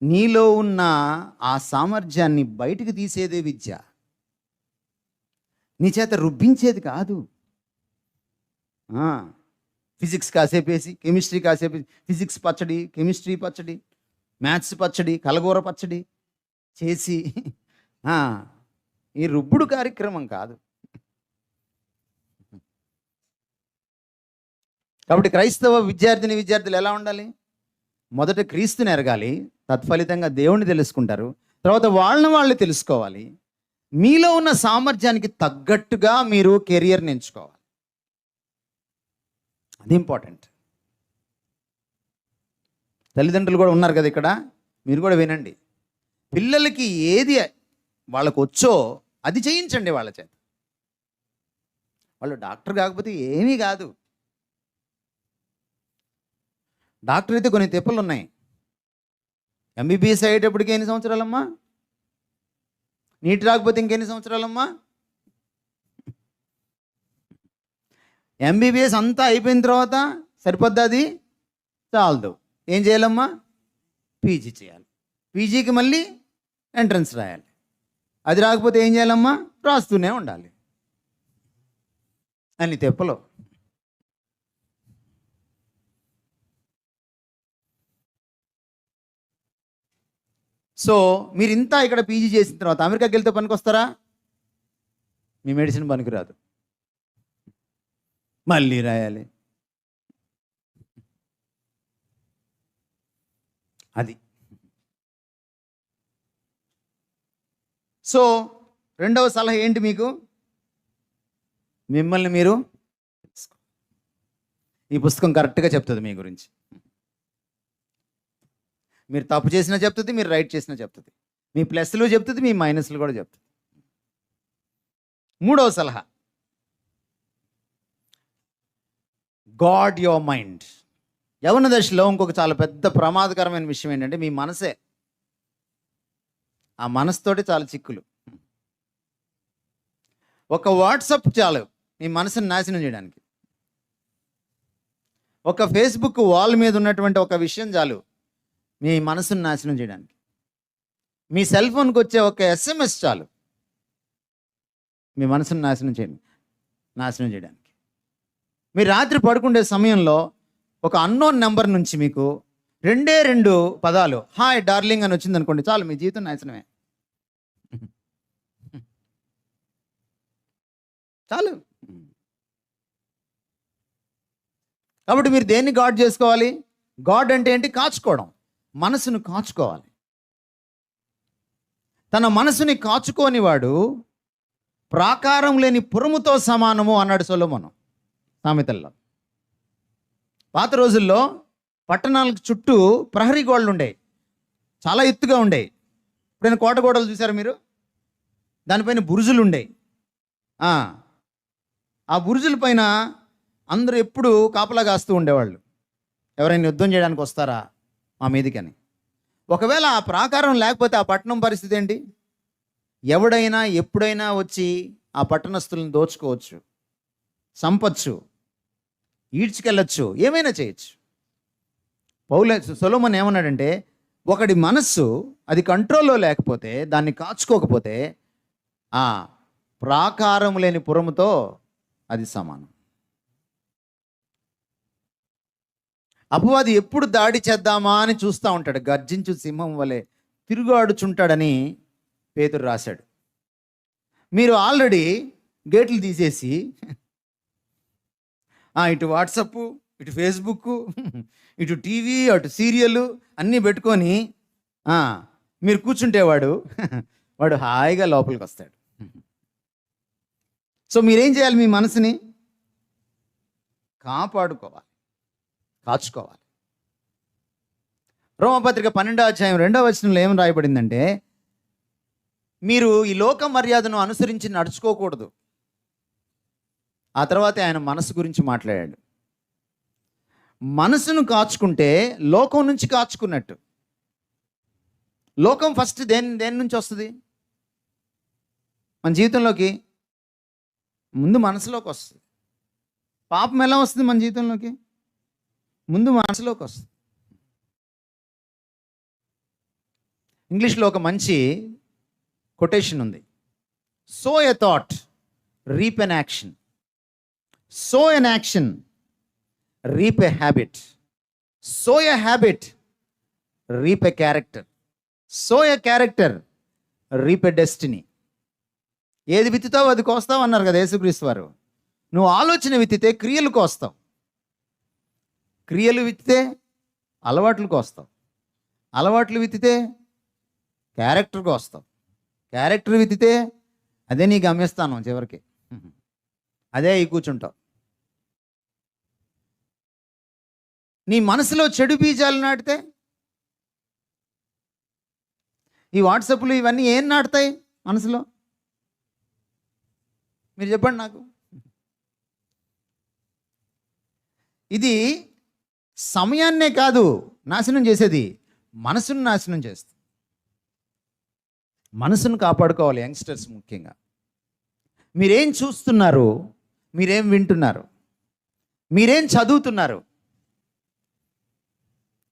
నీలో ఉన్న ఆ సామర్థ్యాన్ని బయటికి తీసేదే విద్య, నీ చేత రుబ్బించేది కాదు. ఫిజిక్స్ కాసేపేసి, కెమిస్ట్రీ కాసేపేసి, ఫిజిక్స్ పచ్చడి, కెమిస్ట్రీ పచ్చడి, మ్యాథ్స్ పచ్చడి, కలగూర పచ్చడి చేసి ఈ రుబ్బుడు కార్యక్రమం కాదు. కాబట్టి క్రైస్తవ విద్యార్థులు ఎలా ఉండాలి? మొదట క్రీస్తుని ఎరగాలి, తత్ఫలితంగా దేవుణ్ణి తెలుసుకుంటారు, తర్వాత వాళ్ళు తెలుసుకోవాలి. మీలో ఉన్న సామర్థ్యానికి తగ్గట్టుగా మీరు కెరియర్ని ఎంచుకోవాలి. అది ఇంపార్టెంట్. తల్లిదండ్రులు కూడా ఉన్నారు కదా ఇక్కడ, మీరు కూడా వినండి. పిల్లలకి ఏది వాళ్ళకు వచ్చో అది చేయించండి వాళ్ళ చేత. వాళ్ళు డాక్టర్ కాకపోతే ఏమీ కాదు. డాక్టర్ అయితే కొన్ని తిప్పలు ఉన్నాయి. ఎంబీబీఎస్ అయ్యేటప్పటికి ఎన్ని సంవత్సరాలమ్మా? నీట్ రాకపోతే ఇంకెన్ని సంవత్సరాలమ్మా? ఎంబీబీఎస్ అంతా అయిపోయిన తర్వాత సరిపోద్ది, అది చాలదు. ఏం చేయాలమ్మా? పీజీ చేయాలి. పీజీకి మళ్ళీ ఎంట్రన్స్ రాయాలి. అది రాకపోతే ఏం చేయాలమ్మా? రాస్తూనే ఉండాలి అని తెప్పలో. సో మీరు ఇంత ఇక్కడ పీజీ చేసిన తర్వాత అమెరికాకి వెళ్తే పనికొస్తారా? మీ మెడిసిన్ పనికిరాదు, మళ్ళీ రాయాలి. అది. సో రెండవ సలహా ఏంటి మీకు? మిమ్మల్ని మీరు, ఈ పుస్తకం కరెక్ట్గా చెప్తుంది మీ గురించి. మీరు తప్పు చేసినా చెప్తుంది, మీరు రైట్ చేసినా చెప్తుంది, మీ ప్లస్లు చెప్తుంది, మీ మైనస్లు కూడా చెప్తుంది. మూడవ సలహా, గాడ్ యువర్ మైండ్. యవ్వన దశలో ఇంకొక చాలా పెద్ద ప్రమాదకరమైన విషయం ఏంటంటే మీ మనసే. ఆ మనసుతోటి చాలా చిక్కులు. ఒక వాట్సాప్ చాలు మీ మనసుని నాశనం చేయడానికి. ఒక ఫేస్బుక్ వాల్ మీద ఉన్నటువంటి ఒక విషయం చాలు మీ మనసును నాశనం చేయడానికి. మీ సెల్ ఫోన్కి వచ్చే ఒక SMS చాలు మీ మనసును నాశనం చేయడానికి. మీరు రాత్రి పడుకునే సమయంలో ఒక అన్నోన్ నెంబర్ నుంచి మీకు 2 పదాలు హాయ్ డార్లింగ్ అని వచ్చింది అనుకోండి, చాలు మీ జీవితం నాశనమే. చాలు. కాబట్టి మీరు దేన్ని గాడ్ చేసుకోవాలి? గాడ్ అంటే ఏంటి? కాచుకోవడం. మనసును కాచుకోవాలి. తన మనసుని కాచుకోని వాడు ప్రాకారం లేని పురముతో సమానము అన్నాడు సొలొమోను సామెతల్లో. పాత రోజుల్లో పట్టణాలకు చుట్టూ ప్రహరీ గోడలు ఉండేవి, చాలా ఎత్తుగా ఉండేవి. ఇప్పుడైనా కోట గోడలు చూసారా మీరు? దానిపైన బురుజులు ఉండేవి. ఆ బురుజుల పైన అందరూ ఎప్పుడు కాపలా కాస్తూ ఉండేవాళ్ళు, ఎవరైనా యుద్ధం చేయడానికి వస్తారా మా మీదికని. ఒకవేళ ఆ ప్రాకారం లేకపోతే ఆ పట్టణం పరిస్థితి ఏంటి? ఎవడైనా ఎప్పుడైనా వచ్చి ఆ పట్టణస్తులను దోచుకోవచ్చు, చంపచ్చు, ఈడ్చుకెళ్ళచ్చు, ఏమైనా చేయొచ్చు. సొలొమోను ఏమన్నాడంటే, ఒకడి మనస్సు అది కంట్రోల్లో లేకపోతే, దాన్ని కాచుకోకపోతే ఆ ప్రాకారం లేని పురముతో అది సమానం. అపవాది ఎప్పుడు దాడి చేద్దామా అని చూస్తూ ఉంటాడు, గర్జించు సింహం వలె తిరుగాడుచుంటాడని పేతురు రాశాడు. మీరు ఆల్రెడీ గేట్లు తీసేసి ఇటు వాట్సప్, ఇటు ఫేస్బుక్, ఇటు టీవీ, అటు సీరియల్ అన్నీ పెట్టుకొని మీరు కూర్చుంటే వాడు హాయిగా లోపలికి వస్తాడు. సో మీరేం చేయాలి? మీ మనసుని కాపాడుకోవాలి, కాచుకోవాలి. రోమపత్రిక 12వ అధ్యాయం 2వ వచనంలో ఏం రాయబడిందంటే, మీరు ఈ లోక మర్యాదను అనుసరించి నడుచుకోకూడదు. ఆ తర్వాత ఆయన మనసు గురించి మాట్లాడాడు. మనసును కాచుకుంటే లోకం నుంచి కాచుకున్నట్టు. లోకం ఫస్ట్ దేని నుంచి వస్తుంది? మన జీవితంలోకి ముందు మనసులోకి వస్తుంది. పాపం ఎలా వస్తుంది మన జీవితంలోకి? ముందు మనసులోకి వస్తుంది. ఇంగ్లీష్లో ఒక మంచి కొటేషన్ ఉంది, so a thought reap an action, so an action reap a habit, so a habit reap a character, so a character reap a destiny. ఏది విత్తుతావు అది కోస్తావు అన్నారు కదా యేసుక్రీస్తు వారు. నువ్వు ఆలోచన విత్తితే క్రియలు కోస్తావు, క్రియలు విత్తితే అలవాట్లు కోస్తావు, అలవాట్లు విత్తితే క్యారెక్టర్ కోస్తావు, క్యారెక్టర్ విత్తితే అదే నీ గమ్యస్థానం, చివరికి అదే ఈ కూర్చుంటావు. నీ మనసులో చెడు బీజాలు నాటితే ఈ వాట్సాప్లు ఇవన్నీ ఏం నాటుతాయి మనసులో? మీరు చెప్పండి నాకు. ఇది సమయాన్నే కాదు నాశనం చేసేది, మనసును నాశనం చేస్తుంది. మనసును కాపాడుకోవాలి యంగ్స్టర్స్ ముఖ్యంగా. మీరేం చూస్తున్నారు, మీరేం వింటున్నారు? మీరేం చదువుతున్నారు?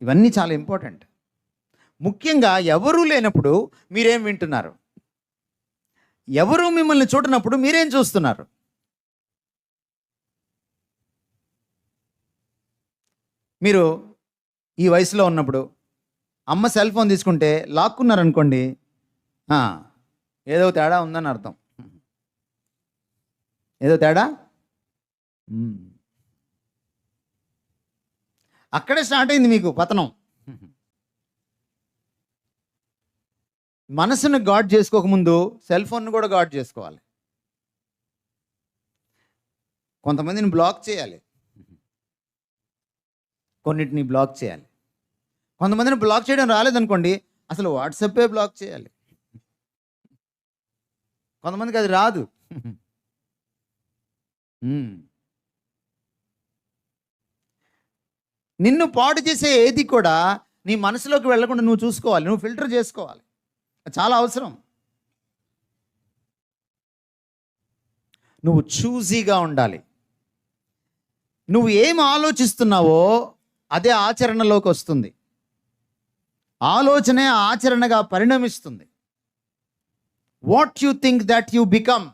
ఇవన్నీ చాలా ఇంపార్టెంట్. ముఖ్యంగా ఎవరూ లేనప్పుడు మీరేం వింటున్నారు? ఎవరు మిమ్మల్ని చూడనప్పుడు మీరేం చూస్తున్నారు? మీరు ఈ వయసులో ఉన్నప్పుడు అమ్మ సెల్ ఫోన్ తీసుకుంటే లాక్కున్నారనుకోండి, ఏదో తేడా ఉందని అర్థం. ఏదో తేడా అక్కడే స్టార్ట్ అయింది మీకు పతనం. మనసును గాడ్ చేసుకోకముందు సెల్ ఫోన్ను కూడా గాడ్ చేసుకోవాలి. కొంతమందిని బ్లాక్ చేయాలి, కొన్నిటిని బ్లాక్ చేయాలి. కొంతమందిని బ్లాక్ చేయడం రాలేదనుకోండి, అసలు వాట్సాపే బ్లాక్ చేయాలి. కొంతమందికి అది రాదు. నిన్ను పాడు చేసే ఏది కూడా నీ మనసులోకి వెళ్ళకుండా నువ్వు చూసుకోవాలి, నువ్వు ఫిల్టర్ చేసుకోవాలి. చాలా అవసరం. నువ్వు చూజీగా ఉండాలి. నువ్వు ఏం ఆలోచిస్తున్నావో అదే ఆచరణలోకి వస్తుంది. ఆలోచనే ఆచరణగా పరిణమిస్తుంది. What you think that you become.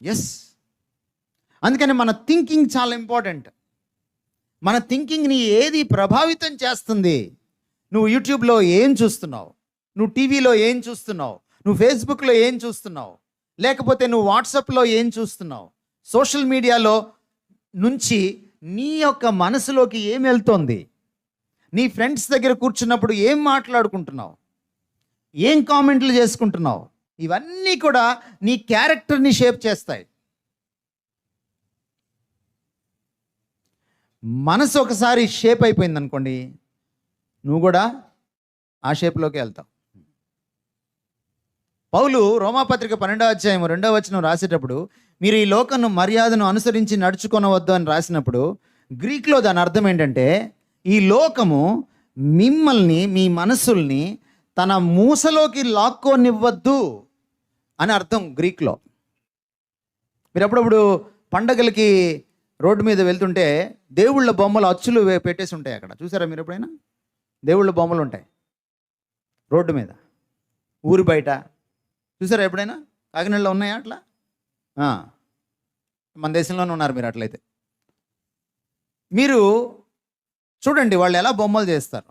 Yes, అందుకని మన థింకింగ్ చాలా ఇంపార్టెంట్. మన థింకింగ్ని ఏది ప్రభావితం చేస్తుంది? నువ్వు యూట్యూబ్లో ఏం చూస్తున్నావు, నువ్వు టీవీలో ఏం చూస్తున్నావు, నువ్వు ఫేస్బుక్లో ఏం చూస్తున్నావు, లేకపోతే నువ్వు వాట్సాప్లో ఏం చూస్తున్నావు, సోషల్ మీడియాలో నుంచి నీ యొక్క మనసులోకి ఏం వెళ్తోంది, నీ ఫ్రెండ్స్ దగ్గర కూర్చున్నప్పుడు ఏం మాట్లాడుకుంటున్నావు, ఏం కామెంట్లు చేసుకుంటున్నావు, ఇవన్నీ కూడా నీ క్యారెక్టర్ని షేప్ చేస్తాయి. మనసు ఒకసారి షేప్ అయిపోయింది అనుకోండి, నువ్వు కూడా ఆ షేప్లోకి వెళ్తావు. పౌలు రోమాపత్రిక 12వ అధ్యాయం 2వ వచనం రాసేటప్పుడు మీరు ఈ లోకను మర్యాదను అనుసరించి నడుచుకొనవద్దు అని రాసినప్పుడు గ్రీక్లో దాని అర్థం ఏంటంటే, ఈ లోకము మిమ్మల్ని, మీ మనసుల్ని తన మూసలోకి లాక్కోనివ్వద్దు అని అర్థం గ్రీక్లో. మీరు అప్పుడప్పుడు పండగలకి రోడ్డు మీద వెళ్తుంటే దేవుళ్ళ బొమ్మలు అచ్చులు పెట్టేసి ఉంటాయి అక్కడ. చూసారా మీరు ఎప్పుడైనా? దేవుళ్ళ బొమ్మలు ఉంటాయి రోడ్డు మీద, ఊరి బయట. చూసారా ఎప్పుడైనా? కాకినాడలో ఉన్నాయా అట్లా? మన దేశంలోనే ఉన్నారు మీరు. అట్లయితే మీరు చూడండి వాళ్ళు ఎలా బొమ్మలు చేస్తారు.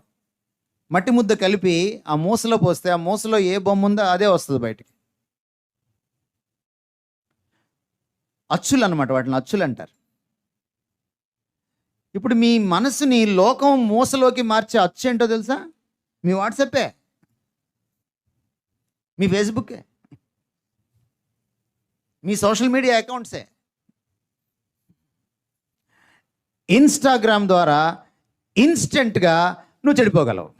మట్టి ముద్ద కలిపి ఆ మూసలో పోస్తే ఆ మూసలో ఏ బొమ్మ ఉందో అదే వస్తుంది బయటికి. అచ్చులు అన్నమాట, వాటిని అచ్చులు అంటారు. ఇప్పుడు మీ మనసుని లోకం మూసలోకి మార్చే అచ్చు ఏంటో తెలుసా? మీ వాట్సాపే, మీ ఫేస్బుక్కే, మీ సోషల్ మీడియా అకౌంట్సే. ఇన్స్టాగ్రామ్ ద్వారా ఇన్స్టెంట్గా నువ్వు చెడిపోగలవు.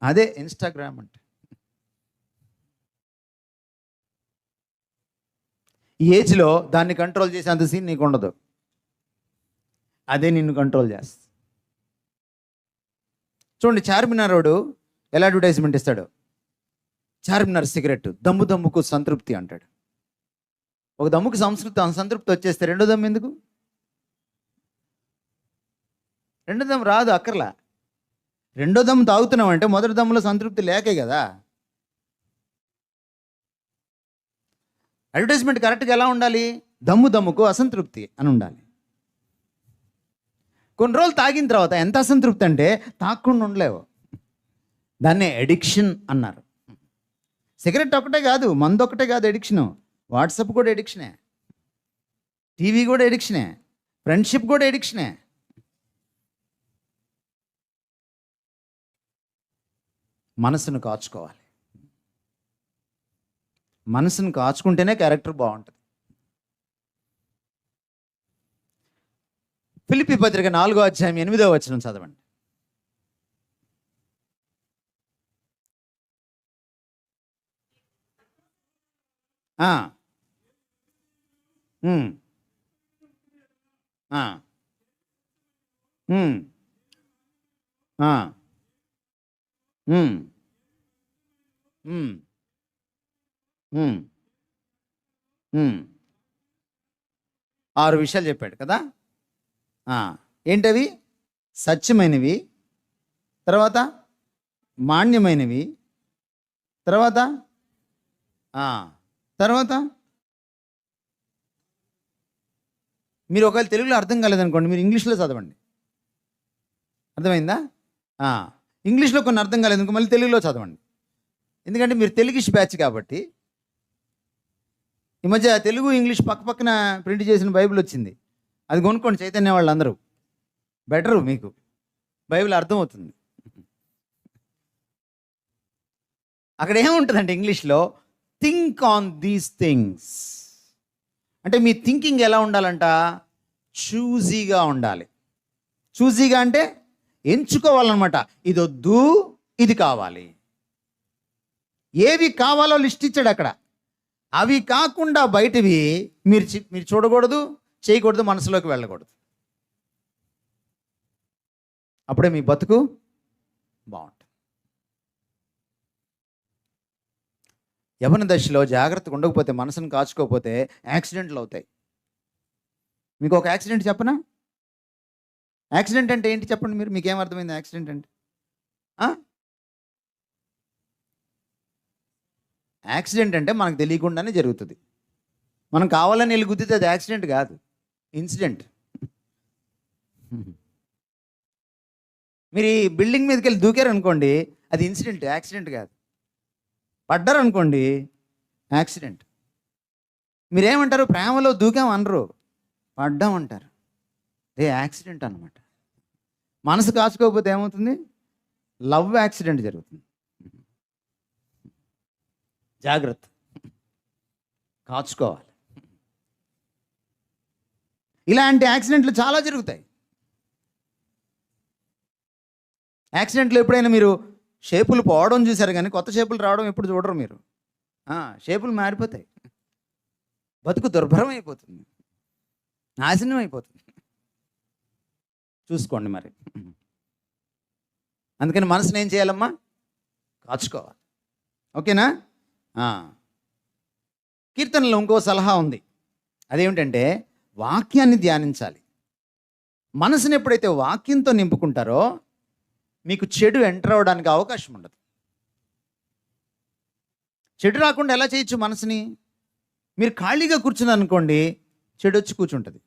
అదే ఇన్స్టాగ్రామ్ అంటే. ఈ ఏజ్లో దాన్ని కంట్రోల్ చేసేంత సీన్ నీకు ఉండదు, అదే నిన్ను కంట్రోల్ చేస్తుంది. చూడండి, చార్మినార్ రోడ్డు ఎలా అడ్వర్టైజ్మెంట్ ఇస్తాడు. చార్మినార్ సిగరెట్, దమ్ము దమ్ముకు సంతృప్తి అంటాడు. ఒక దమ్ముకు సంతృప్తి వచ్చేస్తే రెండో దమ్ము ఎందుకు? రెండో దమ్ము రాదు, అక్కర్లా. రెండో దమ్ము తాగుతున్నావు అంటే మొదటి దమ్ములో సంతృప్తి లేకే కదా. అడ్వర్టైజ్మెంట్ కరెక్ట్గా ఎలా ఉండాలి? దమ్ము దమ్ముకు అసంతృప్తి అని ఉండాలి. కొన్ని రోజులు తాగిన తర్వాత ఎంత అసంతృప్తి అంటే తాగకుండా ఉండలేవు. దాన్నే ఎడిక్షన్ అన్నారు. సిగరెట్ ఒకటే కాదు, మందు ఒకటే కాదు ఎడిక్షను. వాట్సాప్ కూడా ఎడిక్షనే, టీవీ కూడా ఎడిక్షనే, ఫ్రెండ్షిప్ కూడా ఎడిక్షనే. మనసును కాచుకోవాలి. మనసును కాచుకుంటేనే క్యారెక్టర్ బాగుంటుంది. ఫిలిప్పీ పత్రిక 4వ అధ్యాయం 8వ వచనం చదవండి. 6 విషయాలు చెప్పాడు కదా. ఏంటవి? సత్యమైనవి, తర్వాత మాన్యమైనవి, తర్వాత తర్వాత మీరు ఒకవేళ తెలుగులో అర్థం కాలేదనుకోండి, మీరు ఇంగ్లీష్లో చదవండి. అర్థమైందా? ఇంగ్లీష్లో కొన్ని అర్థం కాలేదనుకో మళ్ళీ తెలుగులో చదవండి. ఎందుకంటే మీరు తెలుగిష్ బ్యాచ్ కాబట్టి. ఈ మధ్య తెలుగు ఇంగ్లీష్ పక్కన ప్రింట్ చేసిన బైబిల్ వచ్చింది. అది కొనుక్కోండి చైతన్య వాళ్ళందరూ. బెటరు, మీకు బైబిల్ అర్థమవుతుంది. అక్కడ ఏముంటుందంటే ఇంగ్లీష్లో థింక్ ఆన్ దీస్ థింగ్స్ అంటే మీ థింకింగ్ ఎలా ఉండాలంట? చూజీగా ఉండాలి. చూజీగా అంటే ఎంచుకోవాలన్నమాట. ఇది వద్దు, ఇది కావాలి. ఏవి కావాలో లిస్ట్ ఇచ్చాడు అక్కడ. అవి కాకుండా బయటవి మీరు చూడకూడదు, చేయకూడదు, మనసులోకి వెళ్ళకూడదు. అప్పుడే మీ బతుకు బాగుంటుంది. యవ్వన దశలో జాగ్రత్తగా ఉండకపోతే, మనసును కాచుకోకపోతే యాక్సిడెంట్లు అవుతాయి. మీకు ఒక యాక్సిడెంట్ చెప్పనా? యాక్సిడెంట్ అంటే ఏంటి చెప్పండి మీరు. మీకేం అర్థమైంది యాక్సిడెంట్ అంటే? యాక్సిడెంట్ అంటే మనకు తెలియకుండానే జరుగుతుంది. మనం కావాలని వెళ్ళి గుద్దితే అది యాక్సిడెంట్ కాదు, ఇన్సిడెంట్. మీరు ఈ బిల్డింగ్ మీదకి వెళ్ళి దూకారనుకోండి, అది ఇన్సిడెంట్, యాక్సిడెంట్ కాదు. పడ్డారనుకోండి, యాక్సిడెంట్. మీరేమంటారు? ప్రేమలో దూకాం అనరు, పడ్డాం అంటారు. అదే యాక్సిడెంట్ అన్నమాట. మనసు కాచుకోకపోతే ఏమవుతుంది? లవ్ యాక్సిడెంట్ జరుగుతుంది. జాగ్రత్త, కాచుకోవాలి. ఇలాంటి యాక్సిడెంట్లు చాలా జరుగుతాయి. యాక్సిడెంట్లు ఎప్పుడైనా మీరు షేపులు పోవడం చూశారు కానీ కొత్త షేపులు రావడం ఎప్పుడు చూడరు మీరు. షేపులు మారిపోతాయి, బతుకు దుర్భరం అయిపోతుంది, నాశనం అయిపోతుంది. చూసుకోండి మరి. అందుకని మనసుని ఏం చేయాలమ్మా? కాచుకోవాలి. ఓకేనా? కీర్తనలో ఇంకో సలహా ఉంది. అదేమిటంటే వాక్యాన్ని ధ్యానించాలి. మనసుని ఎప్పుడైతే వాక్యంతో నింపుకుంటారో మీకు చెడు ఎంటర్ అవ్వడానికి అవకాశం ఉండదు. చెడు రాకుండా ఎలా చేయొచ్చు మనసుని? మీరు ఖాళీగా కూర్చున్నారు అనుకోండి, చెడు వచ్చి కూర్చుంటుంది.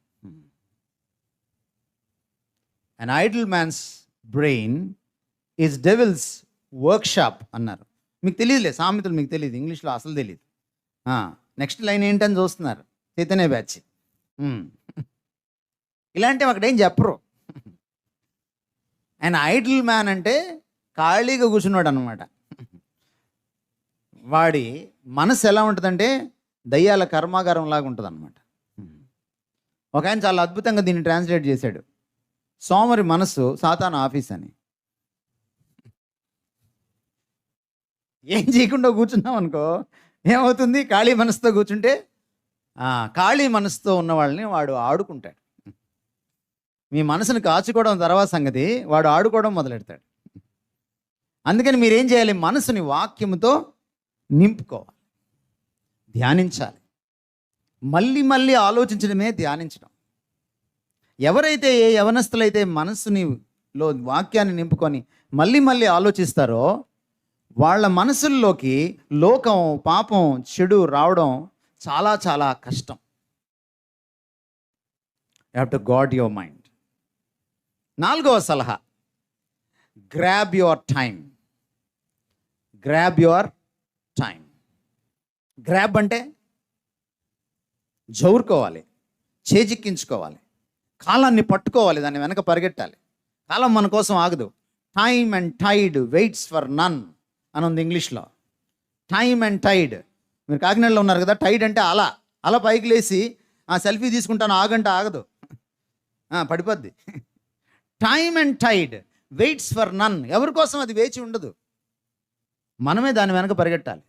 An idle man's brain is devil's workshop అన్నారు. మీకు తెలియదులే, సామెతలు మీకు తెలియదు, ఇంగ్లీష్లో అసలు తెలియదు. నెక్స్ట్ లైన్ ఏంటని చూస్తున్నారు చైతన్య బ్యాచ్. ఇలాంటివి అక్కడ ఏం చెప్పరు. ఆయన ఐడిల్ మ్యాన్ అంటే ఖాళీగా కూర్చున్నాడు అనమాట. వాడి మనసు ఎలా ఉంటుందంటే దయ్యాల కర్మాగారం లాగా ఉంటుంది అనమాట. ఒక ఆయన చాలా అద్భుతంగా దీన్ని ట్రాన్స్లేట్ చేశాడు. సోమరి మనసు సాతాను ఆఫీస్ అని. ఏం చేయకుండా కూర్చున్నాం అనుకో ఏమవుతుంది? ఖాళీ మనసుతో కూర్చుంటే ఖాళీ మనసుతో ఉన్న వాళ్ళని వాడు ఆడుకుంటాడు. మీ మనసును కాచుకోవడం తర్వాత సంగతి, వాడు ఆడుకోవడం మొదలెడతాడు. అందుకని మీరేం చేయాలి? మనసుని వాక్యముతో నింపుకోవాలి, ధ్యానించాలి. మళ్ళీ మళ్ళీ ఆలోచించడమే ధ్యానించడం. ఎవరైతే ఏ యవనస్తులైతే మనసునిలో వాక్యాన్ని నింపుకొని మళ్ళీ మళ్ళీ ఆలోచిస్తారో వాళ్ళ మనసుల్లోకి లోకం, పాపం, చెడు రావడం చాలా చాలా కష్టం. You have to God your mind. 4వ సలహా, grab your time. Grab your time. Grab అంటే జౌరుకోవాలి, చేజిక్కించుకోవాలి, కాలాన్ని పట్టుకోవాలి, దాన్ని వెనక పరిగెట్టాలి. కాలం మన కోసం ఆగదు. Time and tide waits for none అని ఉంది ఇంగ్లీష్లో. Time and tide. మీరు కాకినాడలో ఉన్నారు కదా, టైడ్ అంటే అలా పైకి లేచి సెల్ఫీ తీసుకుంటాను ఆగంటే ఆగదు, పడిపోద్ది. Time and tide waits for none. ఎవరి కోసం అది వేచి ఉండదు, మనమే దాని వెనక పరిగెట్టాలి.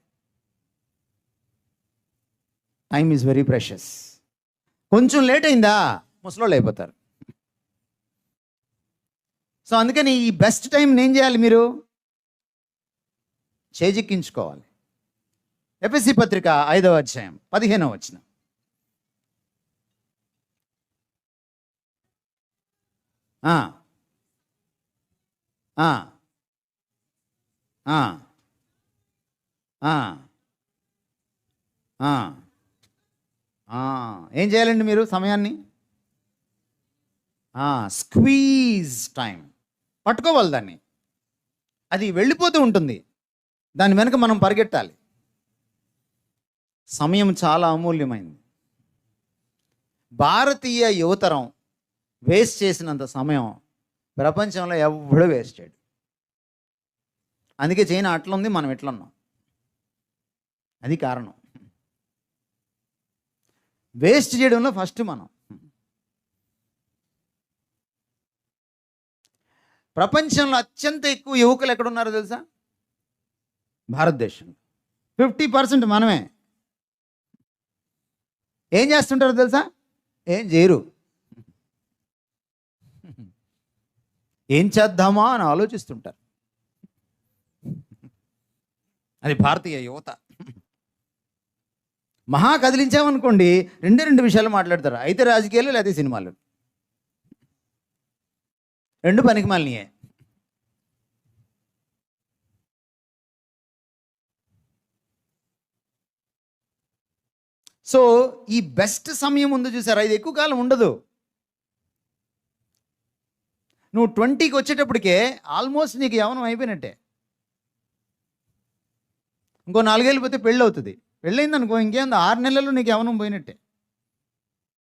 Time is very precious. కొంచెం లేట్ అయిందా ముసలోళ్ళు అయిపోతారు. సో అందుకని ఈ బెస్ట్ టైంని ఏం చేయాలి? మీరు చేజిక్కించుకోవాలి. ఎఫెసీ పత్రిక 5వ అధ్యాయం 15వ వచనం. ఆ, ఆ, ఆ, ఆ, ఆ, ఆ. ఏం చేయాలండి మీరు సమయాన్ని? స్క్వీజ్ టైం, పట్టుకోవాలి దాన్ని. అది వెళ్ళిపోతూ ఉంటుంది, దాని వెనుక మనం పరిగెట్టాలి. సమయం చాలా అమూల్యమైంది. భారతీయ యువతరం వేస్ట్ చేసినంత సమయం ప్రపంచంలో ఎవడూ వేస్ట్ చేయడు. అందుకే చైనా అట్లుంది, మనం ఎట్లున్నాం. అది కారణం. వేస్ట్ చేయడంలో ఫస్ట్ మనం. ప్రపంచంలో అత్యంత ఎక్కువ యువకులు ఎక్కడున్నారో తెలుసా? భారతదేశంలో 50% మనమే. ఏం చేస్తుంటారో తెలుసా? ఏం చేయరు. ఏం చేద్దామా అని ఆలోచిస్తుంటారు. అది భారతీయ యువత. మహా కదిలించామనుకోండి, రెండు విషయాలు మాట్లాడతారు. అయితే రాజకీయాలు, లేదా సినిమాలు. రెండు పనికి మాలినయే. సో ఈ బెస్ట్ సమయం ఉంది చూసారా, ఇది ఎక్కువ కాలం ఉండదు. నువ్వు 20కి వచ్చేటప్పటికే ఆల్మోస్ట్ నీకు యవ్వనం అయిపోయినట్టే. ఇంకో 4 ఏళ్ళు పోతే పెళ్ళి అవుతుంది. పెళ్ళయింది అనుకో, ఇంకేంది 6 నెలల్లో నీకు యవ్వనం పోయినట్టే.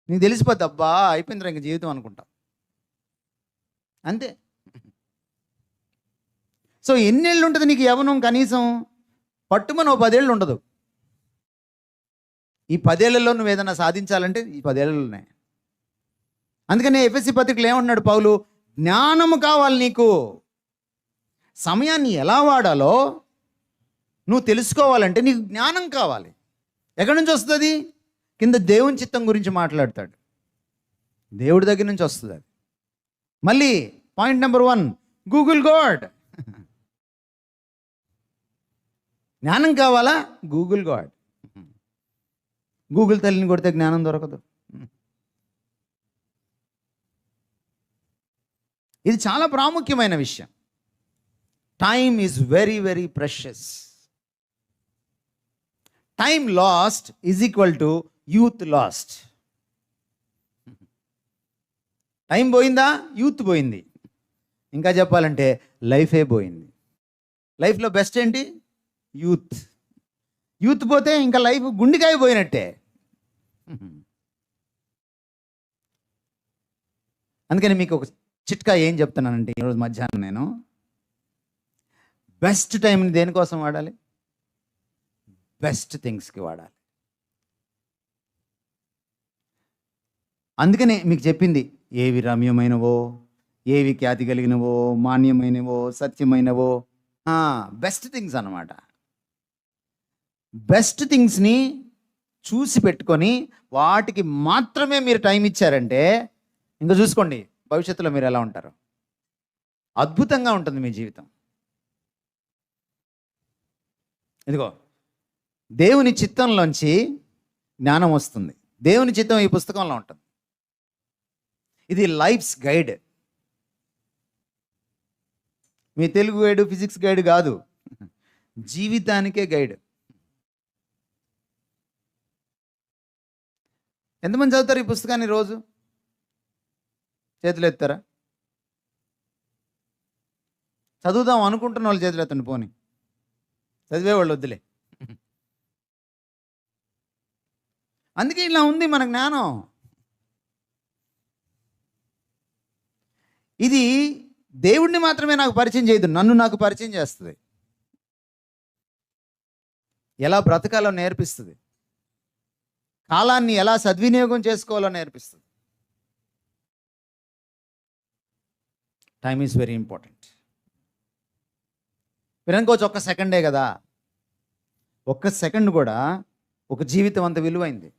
నీకు తెలిసిపోద్ది, అబ్బా అయిపోయిందిరా ఇంక జీవితం అనుకుంటా. అంతే. సో ఎన్నేళ్ళు ఉంటుంది నీకు యవ్వనం? కనీసం పట్టుమని 10 ఏళ్ళు ఉండదు. ఈ 10 ఏళ్లలో నువ్వు ఏదైనా సాధించాలంటే ఈ 10 ఏళ్ళలోనే. అందుకనే ఎఫెసీ పత్రికలో ఏమంటున్నాడు పౌలు? జ్ఞానము కావాలి నీకు. సమయాన్ని ఎలా వాడాలో నువ్వు తెలుసుకోవాలంటే నీకు జ్ఞానం కావాలి. ఎక్కడి నుంచి వస్తుంది? కింద దేవుని చిత్తం గురించి మాట్లాడతాడు, దేవుడి దగ్గర నుంచి వస్తుంది అది. మళ్ళీ పాయింట్ నెంబర్ 1, గూగుల్ గాడ్. జ్ఞానం కావాలా? Google God. గూగుల్ తల్లిని కొడితే జ్ఞానం దొరకదు. ఇది చాలా ప్రాముఖ్యమైన విషయం. Time is very very precious. Time last is equal to youth last. Time పోయిందా? యూత్ పోయింది. ఇంకా చెప్పాలంటే లైఫే పోయింది. లైఫ్లో బెస్ట్ ఏంటి? యూత్. యూత్ పోతే ఇంకా లైఫ్ గుండెకాయ పోయినట్టే. అందుకని మీకు ఒక చిట్కా ఏం చెప్తున్నానంటే ఈరోజు మధ్యాహ్నం నేను, బెస్ట్ టైంని దేనికోసం వాడాలి? బెస్ట్ థింగ్స్కి వాడాలి. అందుకనే మీకు చెప్పింది, ఏవి రమ్యమైనవో, ఏవి ఖ్యాతి కలిగినవో, మాన్యమైనవో, సత్యమైనవో, బెస్ట్ థింగ్స్ అన్నమాట. బెస్ట్ థింగ్స్ని చూసి పెట్టుకొని వాటికి మాత్రమే మీరు టైం ఇచ్చారంటే ఇంకా చూసుకోండి భవిష్యత్తులో మీరు ఎలా ఉంటారు. అద్భుతంగా ఉంటుంది మీ జీవితం. ఇదిగో, దేవుని చిత్తంలోంచి జ్ఞానం వస్తుంది. దేవుని చిత్తం ఈ పుస్తకంలో ఉంటుంది. ఇది లైఫ్స్ గైడ్. మీ తెలుగు గైడ్, ఫిజిక్స్ గైడ్ కాదు, జీవితానికే గైడ్. ఎంతమంది చదువుతారు ఈ పుస్తకాన్ని రోజు? చేతులు ఎత్తారా? చదువుదాం అనుకుంటున్న వాళ్ళు చేతులు ఎత్తండి. పోనీ చదివేవాళ్ళు వద్దులే. అందుకే ఇలా ఉంది మన జ్ఞానం. ఇది దేవుడిని మాత్రమే నాకు పరిచయం చేయదు, నన్ను నాకు పరిచయం చేస్తుంది. ఎలా బ్రతకాలో నేర్పిస్తుంది. కాలాన్ని ఎలా సద్వినియోగం చేసుకోవాలో నేర్పిస్తుంది. Time is very important. మీరు అనుకోవచ్చు, ఒక్క సెకండే కదా. ఒక్క సెకండ్ కూడా ఒక జీవితం అంత విలువైంది.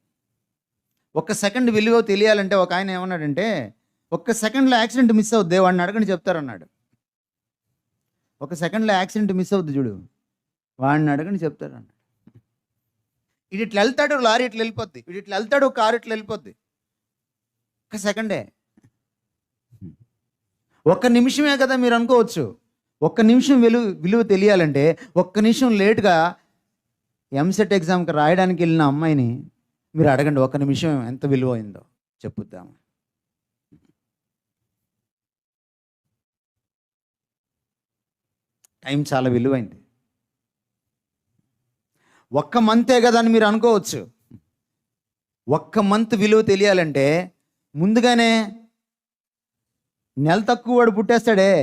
ఒక్క సెకండ్ విలువ తెలియాలంటే ఒక ఆయన ఏమన్నాడంటే, ఒక్క సెకండ్లో యాక్సిడెంట్ మిస్ అవుద్ది, వాడిని అడగని చెప్తారన్నాడు. ఒక సెకండ్లో యాక్సిడెంట్ మిస్ అవుద్ది చూడు, వాడిని అడగని చెప్తారన్నాడు. ఇది ఇట్లా వెళ్తాడు, లారీ ఇట్లా వెళ్ళిపోద్ది. ఇది ఇట్లా వెళ్తాడు, కారు ఇట్లా వెళ్ళిపోద్ది. ఒక సెకండే. ఒక్క నిమిషమే కదా మీరు అనుకోవచ్చు. ఒక్క నిమిషం విలువ తెలియాలంటే, ఒక్క నిమిషం లేటుగా ఎంసెట్ ఎగ్జామ్కి రాయడానికి వెళ్ళిన అమ్మాయిని మీరు అడగండి, ఒక్క నిమిషం ఎంత విలువైందో చెప్పుద్దాం. టైం చాలా విలువైంది. ఒక్క మంతే కదా అని మీరు అనుకోవచ్చు. ఒక్క మంత్ విలువ తెలియాలంటే ముందుగానే నెల తక్కువ వాడు పుట్టేస్తాడే,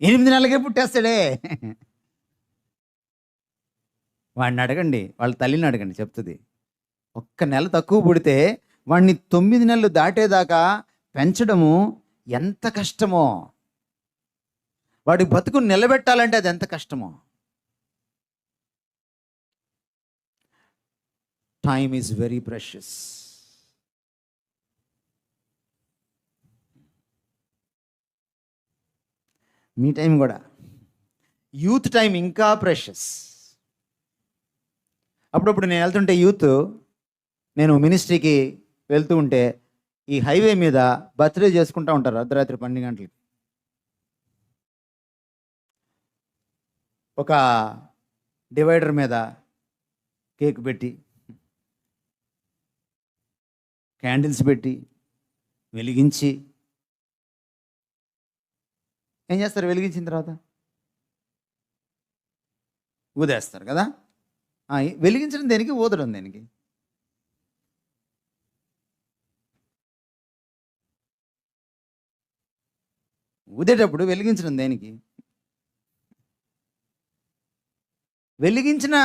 8 నెలలకే పుట్టేస్తాడే. వాడిని అడగండి, వాళ్ళ తల్లిని అడగండి, చెప్తుంది. ఒక్క నెల తక్కువ పుడితే వాడిని 9 నెలలు దాటేదాకా పెంచడము ఎంత కష్టమో, వాడి బతుకు నిలబెట్టాలంటే అది ఎంత కష్టమో. Time is very precious. Me time కూడా, యూత్ టైం ఇంకా ప్రెషియస్. అప్పుడప్పుడు నేను వెళ్తుంటే నేను మినిస్ట్రీకి వెళ్తూ ఉంటే ఈ హైవే మీద బర్త్డే చేసుకుంటూ ఉంటారు అర్ధరాత్రి 12 గంటలకి. ఒక డివైడర్ మీద కేక్ పెట్టి, క్యాండిల్స్ పెట్టి వెలిగించి ఏం చేస్తారు? వెలిగించిన తర్వాత ఊదేస్తారు కదా. వెలిగించడం దేనికి? ఊదడం దేనికి? ఊదేటప్పుడు వెలిగించడం దేనికి? వెలిగించిన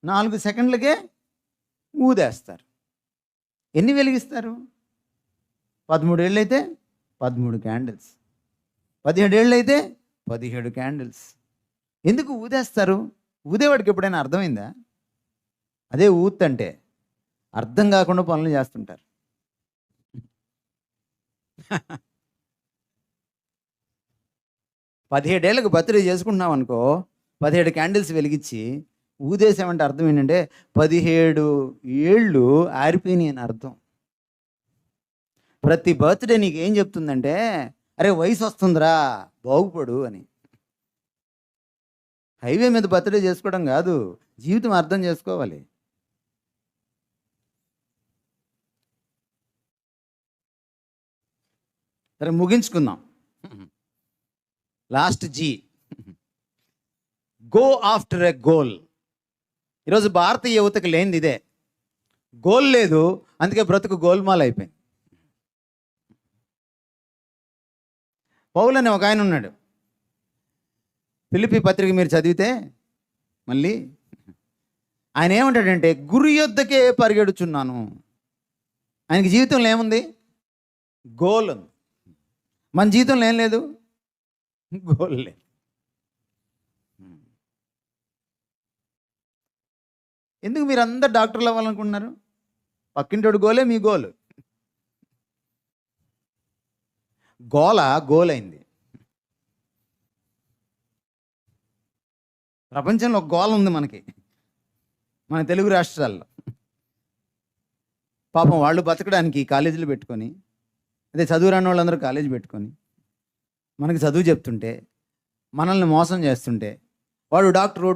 4 సెకండ్లకే ఊదేస్తారు. ఎన్ని వెలిగిస్తారు? 13 ఏళ్ళు అయితే 13 క్యాండిల్స్, 17 ఏళ్ళు అయితే 17 క్యాండిల్స్. ఎందుకు ఊదేస్తారు? ఊదేవాడికి ఎప్పుడైనా అర్థమైందా? అదే ఊత్ అంటే అర్థం కాకుండా పనులు చేస్తుంటారు. 17 ఏళ్ళకు బర్త్డే చేసుకుంటున్నాం అనుకో, 17 క్యాండిల్స్ వెలిగించి ఊదేసామంటే అర్థం ఏంటంటే 17 ఏళ్ళు ఆరిపోయినాయి అని అర్థం. ప్రతి బర్త్డే నీకు ఏం చెప్తుందంటే, అరే వయసు వస్తుందిరా, బాగుపడు అని. హైవే మీద బర్త్డే చేసుకోవడం కాదు, జీవితం అర్థం చేసుకోవాలి. సరే, ముగించుకుందాం. Last G, go after a goal. ఈరోజు భారతీయ యువతకు లేనిది ఇదే, గోల్ లేదు, అందుకే బ్రతుకు గోల్మాల్ అయిపోయింది. పౌలు అనే ఒక ఆయన ఉన్నాడు. ఫిలిప్పీ పత్రిక మీరు చదివితే మళ్ళీ ఆయన ఏమంటాడంటే, గురి యొద్దకే పరిగెడుచున్నాను. ఆయనకి జీవితంలో ఏముంది? గోల్ ఉంది. మన జీవితంలో ఏం లేదు, గోల్ లేదు. ఎందుకు మీరు అందరు డాక్టర్లు అవ్వాలనుకుంటున్నారు? పక్కింటోడు గోలే మీ గోలు. గోల్ అయింది. ప్రపంచంలో ఒక గోల ఉంది మనకి, మన తెలుగు రాష్ట్రాల్లో. పాపం వాళ్ళు బతకడానికి కాలేజీలు పెట్టుకొని, అదే చదువు రాని వాళ్ళందరూ కాలేజీ పెట్టుకొని మనకి చదువు చెప్తుంటే, మనల్ని మోసం చేస్తుంటే, వాడు డాక్టరు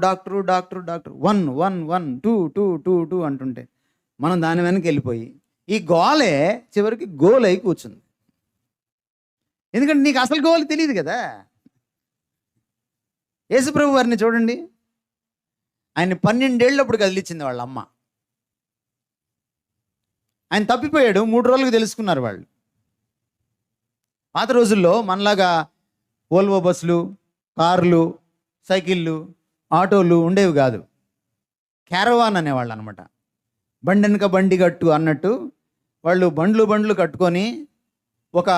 1 1 1 2 2 2 2 అంటుంటే మనం దాని వెనక్కి వెళ్ళిపోయి ఈ గోలే చివరికి గోల్ అయి కూర్చుంది. ఎందుకంటే నీకు అసలు గోల్ తెలియదు కదా. యేసుప్రభు వారిని చూడండి, ఆయన 12 ఏళ్ళప్పుడు కదిలిచ్చింది వాళ్ళ అమ్మ. ఆయన తప్పిపోయాడు, 3 రోజులకు తెలుసుకున్నారు వాళ్ళు. పాత రోజుల్లో మనలాగా ఓల్వో బస్సులు, కార్లు, సైకిళ్ళు, ఆటోలు ఉండేవి కాదు. క్యారవాన్ అనేవాళ్ళు అనమాట. బండి వెనక బండి కట్టు అన్నట్టు వాళ్ళు బండ్లు కట్టుకొని ఒక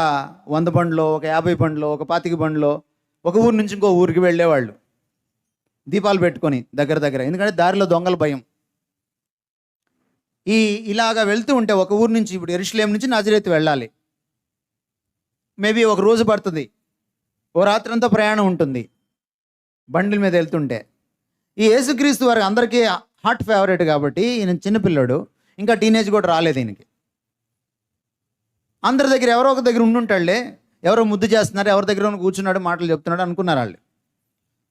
100 బండ్లో, ఒక 50 బండ్లో, ఒక 25 బండ్లో ఒక ఊరు నుంచి ఇంకో ఊరికి వెళ్ళేవాళ్ళు, దీపాలు పెట్టుకొని దగ్గర. ఎందుకంటే దారిలో దొంగల భయం. ఇలాగా వెళ్తూ ఉంటే ఒక ఊరు నుంచి, ఇప్పుడు యెరూషలేము నుంచి నజరేతు వెళ్ళాలి. మేబీ ఒక రోజు పడుతుంది, ఓ రాత్రంతా ప్రయాణం ఉంటుంది బండిల మీద వెళ్తుంటే. ఈ యేసుక్రీస్తు వారికి అందరికీ హాట్ ఫేవరెట్ కాబట్టి, ఈయన చిన్నపిల్లడు, ఇంకా టీనేజ్ కూడా రాలేదు ఈయనకి. అందరి దగ్గర ఎవరో ఒక దగ్గర ఉండుంటాడులే, ఎవరో ముద్దు చేస్తున్నారు, ఎవరి దగ్గర కూర్చున్నాడు, మాటలు చెప్తున్నాడు అనుకున్నారు వాళ్ళు.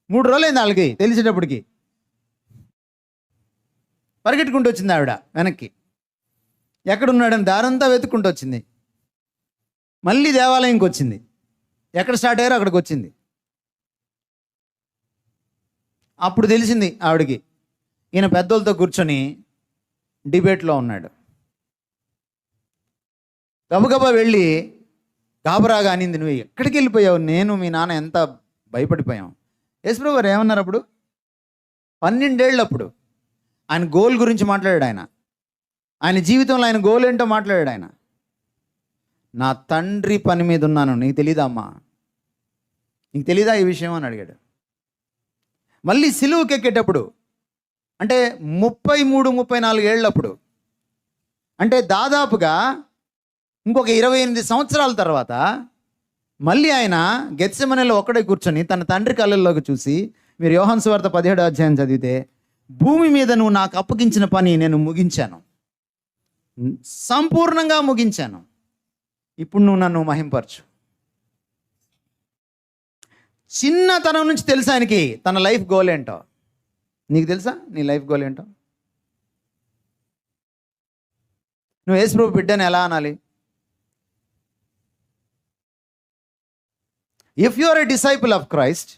3 రోజులైంది వాళ్ళకి తెలిసేటప్పటికి. పరిగెట్టుకుంటూ వచ్చింది ఆవిడ వెనక్కి. ఎక్కడున్నాడని దారంతా వెతుక్కుంటూ వచ్చింది. మళ్ళీ దేవాలయంకి వచ్చింది. ఎక్కడ స్టార్ట్ అయ్యారో అక్కడికి వచ్చింది. అప్పుడు తెలిసింది ఆవిడకి, ఈయన పెద్దోళ్ళతో కూర్చొని డిబేట్లో ఉన్నాడు. గబగబా వెళ్ళి గాబరాగా అనింది, నువ్వు ఎక్కడికి వెళ్ళిపోయావు, నేను మీ నాన్న ఎంత భయపడిపోయాం. యేసుప్రభు గారు ఏమన్నారు అప్పుడు? 12 ఏళ్ళప్పుడు ఆయన గోల్ గురించి మాట్లాడాడు. ఆయన జీవితంలో ఆయన గోల్ ఏంటో మాట్లాడాడు. ఆయన, నా తండ్రి పని మీద ఉన్నాను, నీకు తెలీదా అమ్మా, నీకు తెలీదా ఈ విషయం అని అడిగాడు. మళ్ళీ సిలువకి ఎక్కేటప్పుడు, అంటే 33-34 ఏళ్ళప్పుడు, అంటే దాదాపుగా ఇంకొక 28 సంవత్సరాల తర్వాత మళ్ళీ ఆయన గెత్సెమనేలో ఒక్కడే కూర్చొని తన తండ్రి కళ్ళల్లోకి చూసి, మీరు యోహాను సువార్త 17వ అధ్యాయం చదివితే, భూమి మీద నువ్వు నాకు అప్పగించిన పని నేను ముగించాను, సంపూర్ణంగా ముగించాను, ఇప్పుడు నువ్వు నన్ను మహింపరచు. చిన్నతనం నుంచి తెలుసా ఆయనకి తన లైఫ్ గోల్ ఏంటో. నీకు తెలుసా నీ లైఫ్ గోల్ ఏంటో? నువ్వు యేసుప్రభు బిడ్డని ఎలా అనాలి? If you are a disciple of Christ,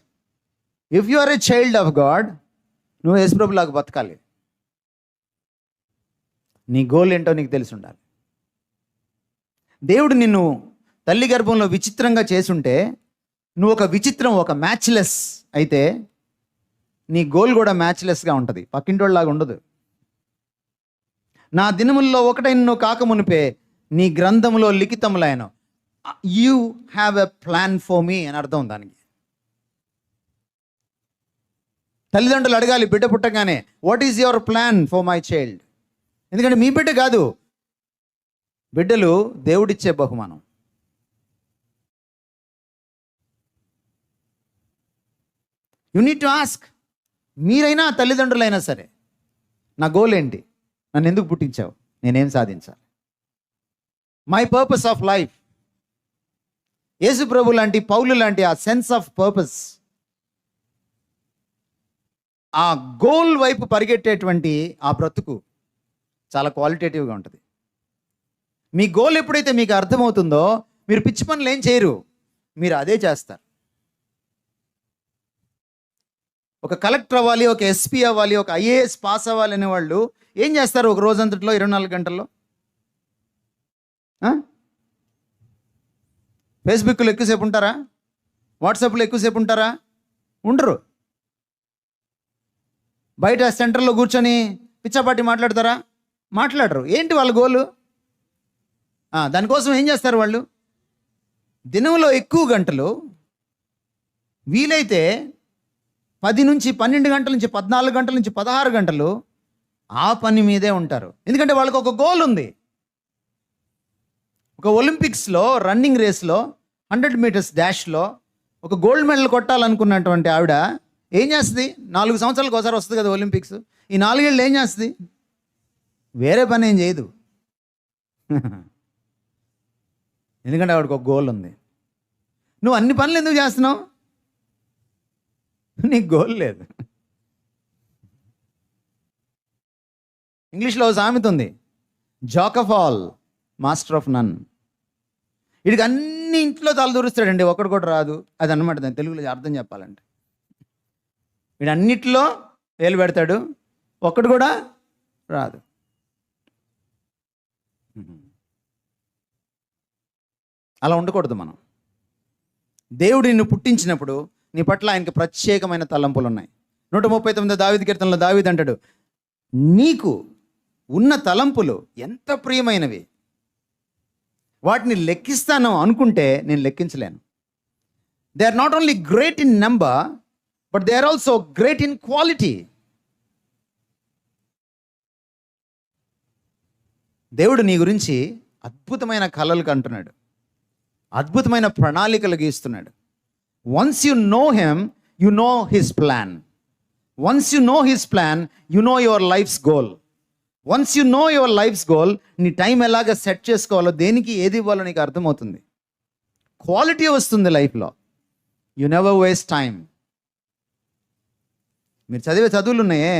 if you are a child of God, నువ్వు యేసుప్రభు లాగా బతకాలి. నీ గోల్ ఏంటో నీకు తెలిసి ఉండాలి. దేవుడు నిన్ను తల్లి గర్భంలో విచిత్రంగా చేసుంటే, నువ్వు ఒక విచిత్రం, ఒక మ్యాచ్లెస్ అయితే, నీ గోల్ కూడా మ్యాచ్లెస్గా ఉంటుంది, పక్కింటోళ్ళలాగా ఉండదు. నా దినముల్లో ఒకటైన నువ్వు కాకమునిపే నీ గ్రంథములో లిఖితములైన, you have a plan for me అని అర్థం దానికి. తల్లిదండ్రులు అడగాలి బిడ్డ పుట్టగానే, what is your plan for my child? ఎందుకంటే మీ బిడ్డ కాదు, బిడ్డలు దేవుడిచ్చే బహుమానం. You need to ask. మీరైనా తల్లిదండ్రులైనా సరే, నా గోల్ ఏంటి, నన్ను ఎందుకు పుట్టించావు, నేనేం సాధించాలి, మై పర్పస్ ఆఫ్ లైఫ్. యేసు ప్రభు లాంటి, పౌలు లాంటి ఆ సెన్స్ ఆఫ్ పర్పస్, ఆ గోల్ వైపు పరిగెట్టేటువంటి ఆ బ్రతుకు చాలా క్వాలిటేటివ్గా ఉంటుంది. మీ గోల్ ఎప్పుడైతే మీకు అర్థమవుతుందో, మీరు పిచ్చి పనులు ఏం చేయరు, మీరు అదే చేస్తారు. ఒక కలెక్టర్ అవ్వాలి, ఒక ఎస్పీ అవ్వాలి, ఒక ఐఏఎస్ పాస్ అవ్వాలి అనే వాళ్ళు ఏం చేస్తారు ఒక రోజంతట్లో, 24 గంటల్లో? ఫేస్బుక్లో ఎక్కువసేపు ఉంటారా? వాట్సాప్లో ఎక్కువసేపు ఉంటారా? ఉండరు. బయట సెంటర్లో కూర్చొని పిచ్చాపాటి మాట్లాడతారా? మాట్లాడరు. ఏంటి వాళ్ళ గోలు? దానికోసం ఏం చేస్తారు వాళ్ళు? దినంలో ఎక్కువ గంటలు, వీలైతే 10 నుంచి 12 గంటల నుంచి 14 గంటల నుంచి 16 గంటలు ఆ పని మీదే ఉంటారు. ఎందుకంటే వాళ్ళకి ఒక గోల్ ఉంది. ఒక ఒలింపిక్స్లో రన్నింగ్ రేస్లో 100 మీటర్స్ డాష్లో ఒక గోల్డ్ మెడల్ కొట్టాలనుకున్నటువంటి ఆవిడ ఏం చేస్తుంది? 4 సంవత్సరాలకు ఒకసారి వస్తుంది కదా ఒలింపిక్స్. ఈ 4 ఏళ్ళు ఏం చేస్తుంది? వేరే పని ఏం చేయదు. ఎందుకంటే ఆవిడకి ఒక గోల్ ఉంది. నువ్వు అన్ని పనులు ఎందుకు చేస్తున్నావు? నీకు గోల్ లేదు. ఇంగ్లీష్లో సామెత ఉంది, jack of all master of none. వీడికి అన్ని ఇంట్లో తలదూరుస్తాడండి, ఒకటి కూడా రాదు. అది అన్నమాట దాని తెలుగులో అర్థం చెప్పాలంటే. వీడు అన్నిట్లో వేలు పెడతాడు, ఒక్కటి కూడా రాదు. అలా ఉండకూడదు మనం. దేవుడు నిన్ను పుట్టించినప్పుడు నీ పట్ల ఆయనకి ప్రత్యేకమైన తలంపులు ఉన్నాయి. 139 దావీదు కీర్తనలో దావీదు అంటాడు, నీకు ఉన్న తలంపులు ఎంత ప్రియమైనవి, వాటిని లెక్కిస్తాను అనుకుంటే నేను లెక్కించలేను. They are not only great in number, but they are also great in quality. దేవుడు నీ గురించి అద్భుతమైన కలలు కంటున్నాడు, అద్భుతమైన ప్రణాళికలు గీస్తున్నాడు. Once you know him, you know his plan. Once you know his plan, you know your life's goal. Once you know your life's goal, నీ టైం ఎలాగ సెట్ చేసుకోవాలో, దేనికి ఏది ఇవ్వాలో నీకు అర్థమవుతుంది. క్వాలిటీ వస్తుంది లైఫ్లో. You never waste time. మీరు చదివే చదువులు ఉన్నాయే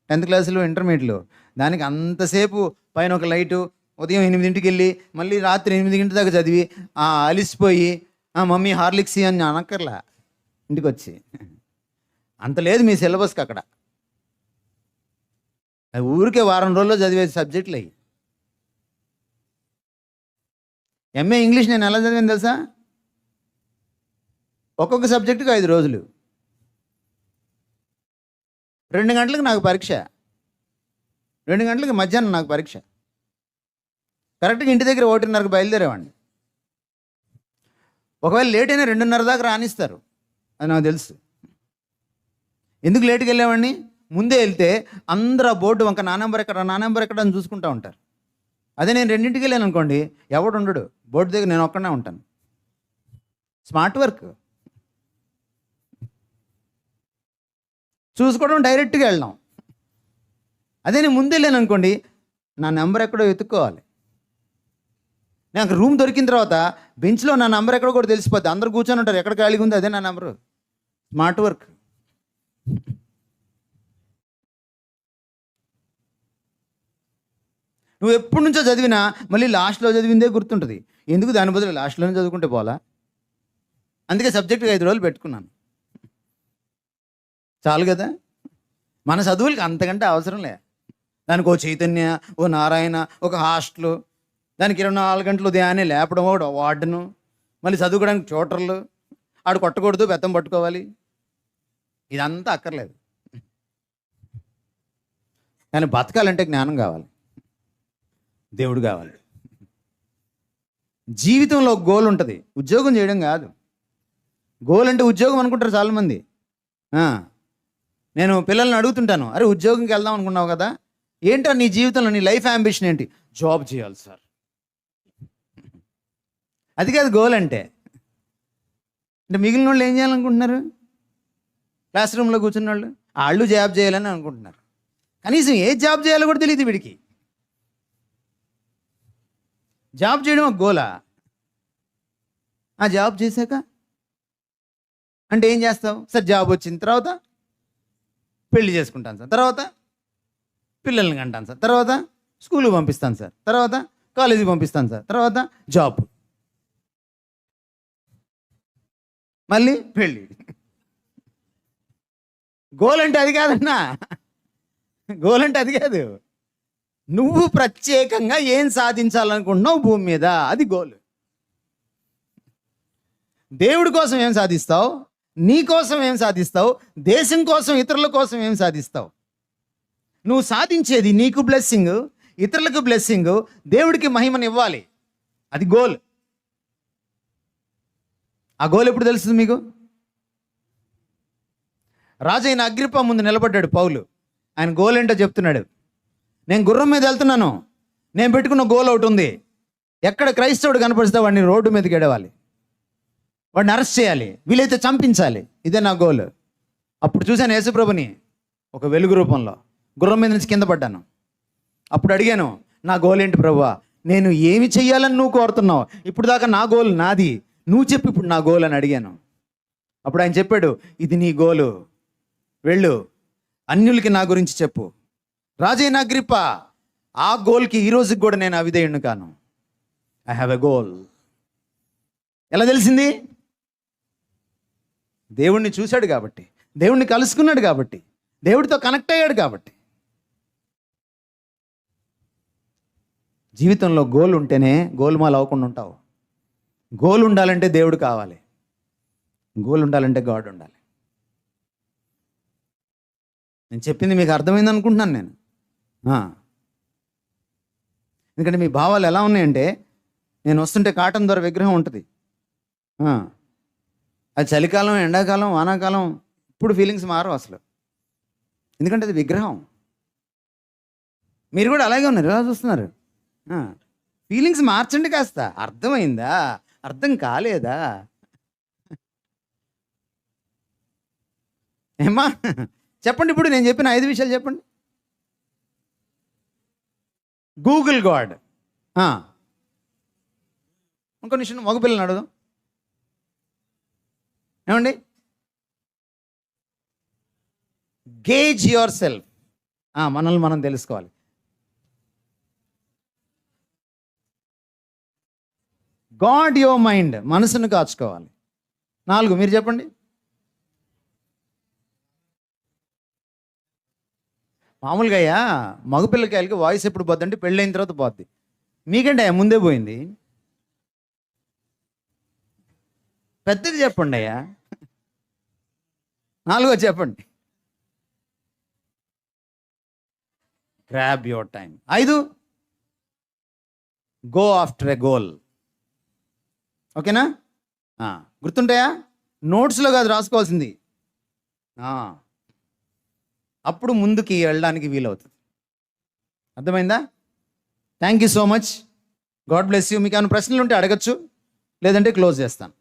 10th క్లాసులు, ఇంటర్మీడియట్లో, దానికి అంతసేపు పైన ఒక లైటు, ఉదయం 8ంటికి వెళ్ళి మళ్ళీ రాత్రి 8 దాకా చదివి అలిసిపోయి మమ్మీ హార్లిక్స్ అని అనక్కర్లా ఇంటికి వచ్చి. అంత లేదు మీ సిలబస్కి అక్కడ. అది ఊరికే వారం రోజుల్లో చదివే సబ్జెక్టులు అయ్యి. ఎంఏ ఇంగ్లీష్ నేను ఎలా చదివాను తెలుసా? ఒక్కొక్క సబ్జెక్టుకి 5 రోజులు, 2 గంటలకు నాకు పరీక్ష, 2 గంటలకు మధ్యాహ్నం నాకు పరీక్ష. కరెక్ట్గా ఇంటి దగ్గర 1:30కి బయలుదేరేవాడిని. ఒకవేళ లేట్ అయినా 2:30 దాకా రానిస్తారు, అది నాకు తెలుసు. ఎందుకు లేట్కి వెళ్ళేవాడిని? ముందే వెళ్తే అందరూ ఆ బోర్డు వంక నా నెంబర్ ఎక్కడ అని చూసుకుంటూ ఉంటారు. అదే నేను 2ంటికి వెళ్ళాను అనుకోండి, ఎవడు ఉండడు బోర్డు దగ్గర, నేను ఒక్కడే ఉంటాను. స్మార్ట్ వర్క్ చూసుకోవడం, డైరెక్ట్గా వెళ్ళడం. అదే నేను ముందే వెళ్ళాను అనుకోండి, నా నెంబర్ ఎక్కడో వెతుక్కోవాలి. నాకు రూమ్ దొరికిన తర్వాత బెంచ్లో నా నెంబర్ ఎక్కడో కూడా తెలిసిపోద్ది. అందరూ కూర్చొని ఉంటారు, ఎక్కడ ఖాళీగా ఉంది అదే నా నెంబరు. Smart work. నువ్వు ఎప్పటి నుంచో చదివినా మళ్ళీ లాస్ట్లో చదివిందే గుర్తుంటుంది. ఎందుకు? దాని బదులు లాస్ట్లోనే చదువుకుంటే పోలా. అందుకే సబ్జెక్టుకి 5 రోజులు పెట్టుకున్నాను, చాలు కదా. మన చదువులకి అంతకంటే అవసరం లే. దానికి ఓ చైతన్య, ఓ నారాయణ, ఒక హాస్టల్, దానికి 24 గంటలు ఉదయాన్నే లేపడం, ఒకటి వార్డును, మళ్ళీ చదువుకోవడానికి ట్యూటర్లు, ఆడు కొట్టకూడదు, బెత్తం పట్టుకోవాలి. ఇదంతా అక్కర్లేదు. కానీ బతకాలంటే జ్ఞానం కావాలి, దేవుడు కావాలి. జీవితంలో గోల్ ఉంటుంది, ఉద్యోగం చేయడం కాదు. గోల్ అంటే ఉద్యోగం అనుకుంటారు చాలామంది. నేను పిల్లల్ని అడుగుతుంటాను, అరే ఉద్యోగంకి వెళ్దాం అనుకున్నావు కదా, ఏంటో నీ జీవితంలో నీ లైఫ్ అంబిషన్ ఏంటి? జాబ్ చేయాలి సార్. అది కాదు గోల్ అంటే. మిగిలిన వాళ్ళు ఏం చేయాలనుకుంటున్నారు? క్లాస్ రూమ్లో కూర్చున్న వాళ్ళు జాబ్ చేయాలని అనుకుంటున్నారు. కనీసం ఏ జాబ్ చేయాలో కూడా తెలియదు వీడికి. జాబ్ చేయడం ఒక గోలా? ఆ జాబ్ చేశాక అంటే ఏం చేస్తావు సార్? జాబ్ వచ్చిన తర్వాత పెళ్లి చేసుకుంటాను సార్, తర్వాత పిల్లల్ని కంటాను సార్, తర్వాత స్కూల్కి పంపిస్తాను సార్, తర్వాత కాలేజీకి పంపిస్తాను సార్, తర్వాత జాబ్, మళ్ళీ పెళ్ళి. గోల్ అంటే అది కాదన్నా. గోల్ అంటే అది కాదు. నువ్వు ప్రత్యేకంగా ఏం సాధించాలనుకుంటున్నావు భూమి మీద, అది గోల్. దేవుడి కోసం ఏం సాధిస్తావు, నీ కోసం ఏం సాధిస్తావు, దేశం కోసం, ఇతరుల కోసం ఏం సాధిస్తావు. నువ్వు సాధించేది నీకు బ్లెస్సింగ్, ఇతరులకు బ్లెస్సింగ్, దేవుడికి మహిమని ఇవ్వాలి, అది గోల్. ఆ గోల్ ఎప్పుడు తెలుస్తుంది మీకు? రాజైన అగ్రిప్ప ముందు నిలబడ్డాడు పౌలు. ఆయన గోల్ ఏంటో చెప్తున్నాడు. నేను గుర్రం మీద వెళ్తున్నాను, నేను పెట్టుకున్న గోల్ ఒకటి ఉంది. ఎక్కడ క్రైస్తవుడు కనపడిస్తే వాడిని రోడ్డు మీదకి ఎడవాలి, వాడిని అరెస్ట్ చేయాలి, వీలైతే చంపించాలి, ఇదే నా గోల్. అప్పుడు చూశాను యేసుప్రభుని ఒక వెలుగు రూపంలో, గుర్రం మీద నుంచి కింద పడ్డాను. అప్పుడు అడిగాను, నా గోల్ ఏంటి ప్రభువా? నేను ఏమి చెయ్యాలని నువ్వు కోరుతున్నావు? ఇప్పుడు దాకా నా గోల్ నాది, నువ్వు చెప్పు ఇప్పుడు నా గోల్ అని అడిగాను. అప్పుడు ఆయన చెప్పాడు, ఇది నీ గోలు, వెళ్ళు, అన్యులకి నా గురించి చెప్పు. రాజైన అగ్రిప్ప, ఆ గోల్కి ఈ రోజుకి కూడా నేను అవిధేయుడిని కాను. I have a goal. ఎలా తెలిసింది? దేవుణ్ణి చూశాడు కాబట్టి, దేవుణ్ణి కలుసుకున్నాడు కాబట్టి, దేవుడితో కనెక్ట్ అయ్యాడు కాబట్టి. జీవితంలో గోల్ ఉంటేనే గోల్మాల్ అవ్వకుండా ఉంటావు. గోల్ ఉండాలంటే దేవుడు కావాలి, గోల్ ఉండాలంటే గాడ్ ఉండాలి. నేను చెప్పింది మీకు అర్థమైంది అనుకుంటున్నాను నేను. ఎందుకంటే మీ భావాలు ఎలా ఉన్నాయంటే, నేను వస్తుంటే కాటన్ దొర విగ్రహం ఉంటుంది, అది చలికాలం, ఎండాకాలం, వానాకాలం, ఇప్పుడు ఫీలింగ్స్ మారవు అసలు, ఎందుకంటే అది విగ్రహం. మీరు కూడా అలాగే ఉన్నారు, ఎలా చూస్తున్నారు? ఫీలింగ్స్ మార్చండి కాస్త. అర్థమైందా? అర్థం కాలేదా? ఏమ్మా చెప్పండి, ఇప్పుడు నేను చెప్పిన 5 విషయాలు చెప్పండి. Google God. ఇంకో నిమిషం మగపిల్లని అడుగుదాం. ఏమండి? Gauge your self. మనల్ని మనం తెలుసుకోవాలి. గాడ్ యువర్ మైండ్, మనసును కాచుకోవాలి. 4 మీరు చెప్పండి. మామూలుగా అయ్యా మగపిల్లకాయలకి వాయిస్ ఎప్పుడు పోద్ది అంటే పెళ్ళైన తర్వాత పోద్ది. మీకంటే ముందే పోయింది. పెద్దది చెప్పండి అయ్యా. 4 చెప్పండి. Grab your time. 5 go after a goal. ఓకేనా? గుర్తుంటాయా? నోట్స్లో కాదు రాసుకోవాల్సింది. అప్పుడు ముందుకి వెళ్ళడానికి వీలవుతుంది. అర్థమైందా? Thank you so much. God bless you. మీకు ఏమైనా ప్రశ్నలు ఉంటే అడగచ్చు, లేదంటే క్లోజ్ చేస్తాను.